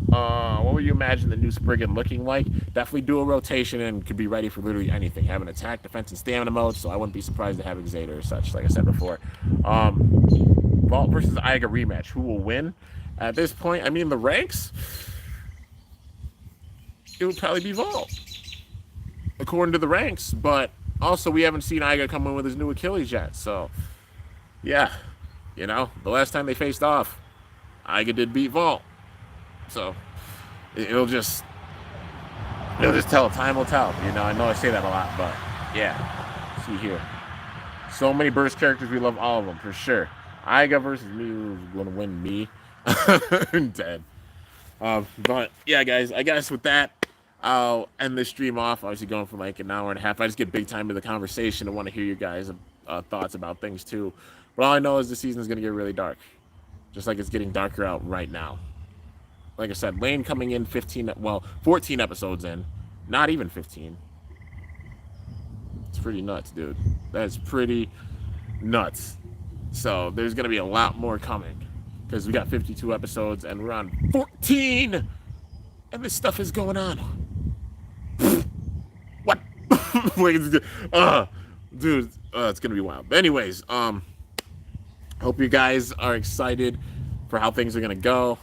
What would you imagine the new Spriggan looking like? Definitely do a rotation and could be ready for literally anything. Have an attack, defense, and stamina mode, so I wouldn't be surprised to have Xader or such, like I said before. Vault versus Iga rematch. Who will win? At this point, I mean, the ranks, it would probably be Vault, according to the ranks. But also, we haven't seen Iga come in with his new Achilles yet. So, yeah, the last time they faced off, Iga did beat Vault. So, it'll just tell. Time will tell. I know I say that a lot, but yeah. See here. So many burst characters. We love all of them for sure. Iga versus me is going to win me. I'm dead. But yeah, guys, I guess with that, I'll end this stream off. Obviously, going for like an hour and a half. I just get big time to the conversation. I want to hear you guys' thoughts about things too. But all I know is the season is going to get really dark, just like it's getting darker out right now. Like I said, Lane coming in 14 episodes in, not even 15. It's pretty nuts, dude. That's pretty nuts. So there's going to be a lot more coming because we got 52 episodes and we're on 14. And this stuff is going on. What? Dude, it's gonna be wild. But anyways, hope you guys are excited for how things are gonna go.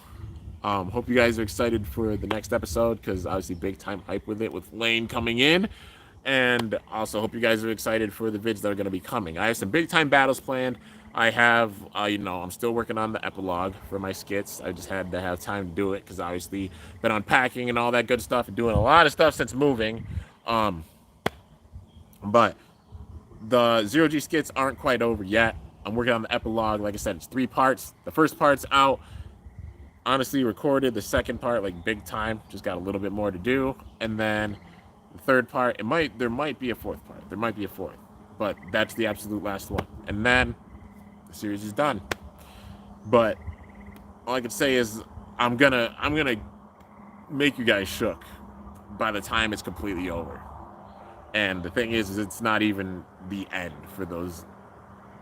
Hope you guys are excited for the next episode because obviously big time hype with it with Lane coming in. And also hope you guys are excited for the vids that are going to be coming. I have some big time battles planned. I have, I'm still working on the epilogue for my skits. I just had to have time to do it because obviously been unpacking and all that good stuff and doing a lot of stuff since moving. But the Zero G skits aren't quite over yet. I'm working on the epilogue. Like I said, it's 3 parts. The first part's out. Honestly, recorded. The second part, like big time, just got a little bit more to do. And then the third part, there might be a fourth part. There might be a fourth, but that's the absolute last one. And then the series is done. But all I can say is I'm gonna make you guys shook by the time it's completely over. And the thing is it's not even the end for those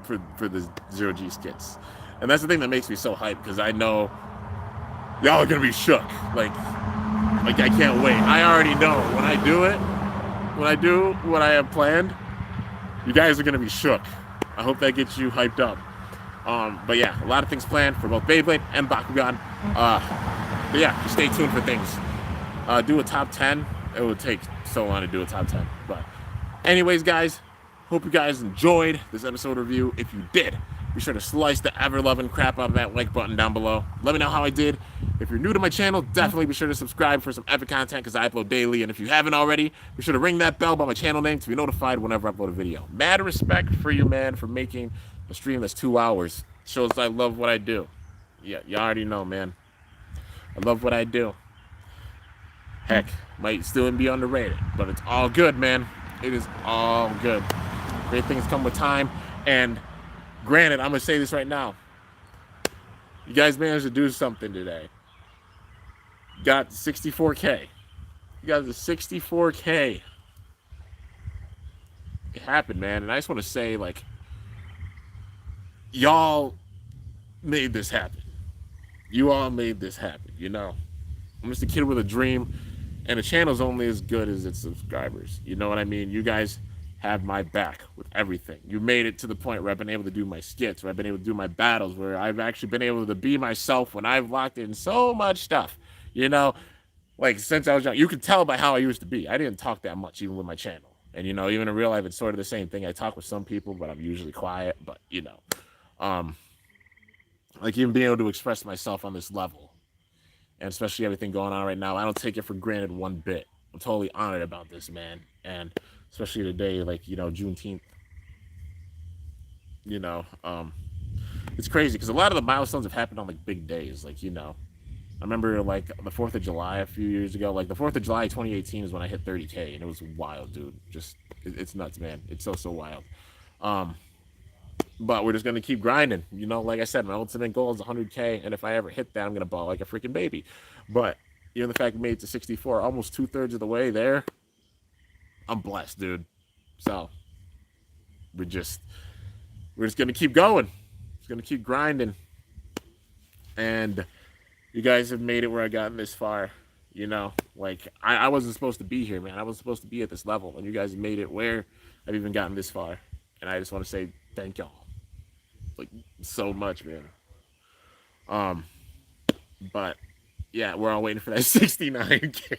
for the Zero G skits. And that's the thing that makes me so hyped because I know y'all are gonna be shook. Like I can't wait. I already know when I do what I have planned, you guys are gonna be shook. I hope that gets you hyped up. But yeah, a lot of things planned for both Beyblade and Bakugan. But yeah, just stay tuned for things. Do a top 10. It would take so long to do a top 10. But anyways, guys, hope you guys enjoyed this episode review. If you did, be sure to slice the ever-loving crap out of that like button down below. Let me know how I did. If you're new to my channel, definitely be sure to subscribe for some epic content because I upload daily. And if you haven't already, be sure to ring that bell by my channel name to be notified whenever I upload a video. Mad respect for you, man, for making a stream that's 2 hours. Shows I love what I do. Yeah, you already know, man. I love what I do. Heck, might still be underrated, but it's all good, man. It is all good. Great things come with time. And granted, I'm going to say this right now. You guys managed to do something today. You got 64K. You got the 64K. It happened, man. And I just want to say, like, y'all made this happen. You all made this happen, I'm just a kid with a dream, and the channel's only as good as its subscribers. You know what I mean? You guys have my back with everything. You made it to the point where I've been able to do my skits, where I've been able to do my battles, where I've actually been able to be myself when I've locked in so much stuff. Like since I was young, you can tell by how I used to be. I didn't talk that much even with my channel. And, even in real life, it's sort of the same thing. I talk with some people, but I'm usually quiet. But, like even being able to express myself on this level, and especially everything going on right now, I don't take it for granted one bit. I'm totally honored about this, man. And especially today, like, Juneteenth, it's crazy because a lot of the milestones have happened on like big days. Like, I remember like the 4th of July a few years ago, like the 4th of July 2018 is when I hit 30K, and it was wild, dude. Just, it's nuts, man. It's so wild. But we're just going to keep grinding. Like I said, my ultimate goal is 100K. And if I ever hit that, I'm going to ball like a freaking baby. But, the fact we made it to 64, almost 2/3 of the way there, I'm blessed, dude. So, we're just going to keep going. Just going to keep grinding. And you guys have made it where I gotten this far. Like, I wasn't supposed to be here, man. I wasn't supposed to be at this level. And you guys have made it where I've even gotten this far. And I just want to say thank y'all. Like, so much, man. But yeah, we're all waiting for that 69K.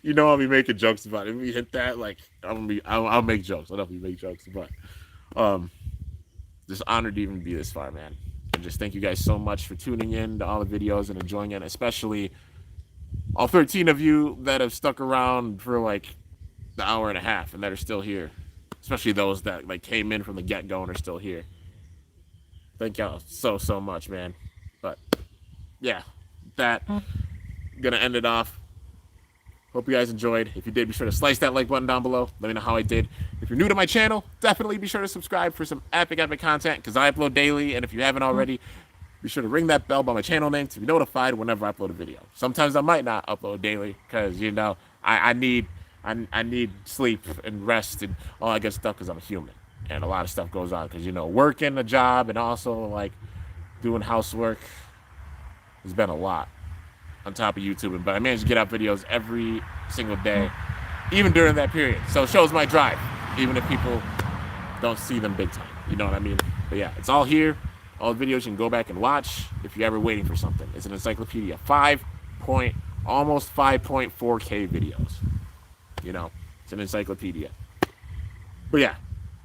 You know, I'll be making jokes about it. If we hit that, like, I'll make jokes. I'll definitely make jokes, but um, just honored to even be this far, man. And just thank you guys so much for tuning in to all the videos and enjoying it, especially all 13 of you that have stuck around for like the hour and a half and that are still here, especially those that like came in from the get go and are still here. Thank y'all so much, man. But yeah, that gonna end it off. Hope you guys enjoyed. If you did, be sure to slice that like button down below. Let me know how I did. If you're new to my channel, definitely be sure to subscribe for some epic content because I upload daily. And if you haven't already, be sure to ring that bell by my channel name to be notified whenever I upload a video. Sometimes I might not upload daily because, you know, I need sleep and rest and all that good stuff because I'm a human. And a lot of stuff goes on because, you know, working a job and also like doing housework has been a lot on top of YouTube. But I managed to get out videos every single day, even during that period. So it shows my drive, even if people don't see them big time. You know what I mean? But yeah, it's all here. All the videos you can go back and watch if you're ever waiting for something. It's an encyclopedia. Almost 5.4K videos. You know, it's an encyclopedia. But yeah,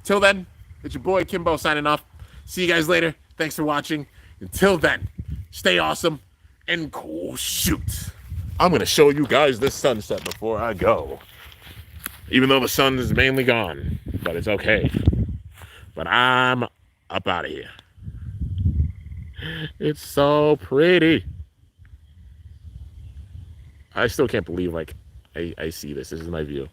till then, it's your boy Kimbo signing off. See you guys later. Thanks for watching. Until then, stay awesome and cool shoot. I'm going to show you guys this sunset before I go. Even though the sun is mainly gone, but it's okay. But I'm up out of here. It's so pretty. I still can't believe, like, I see this. This is my view.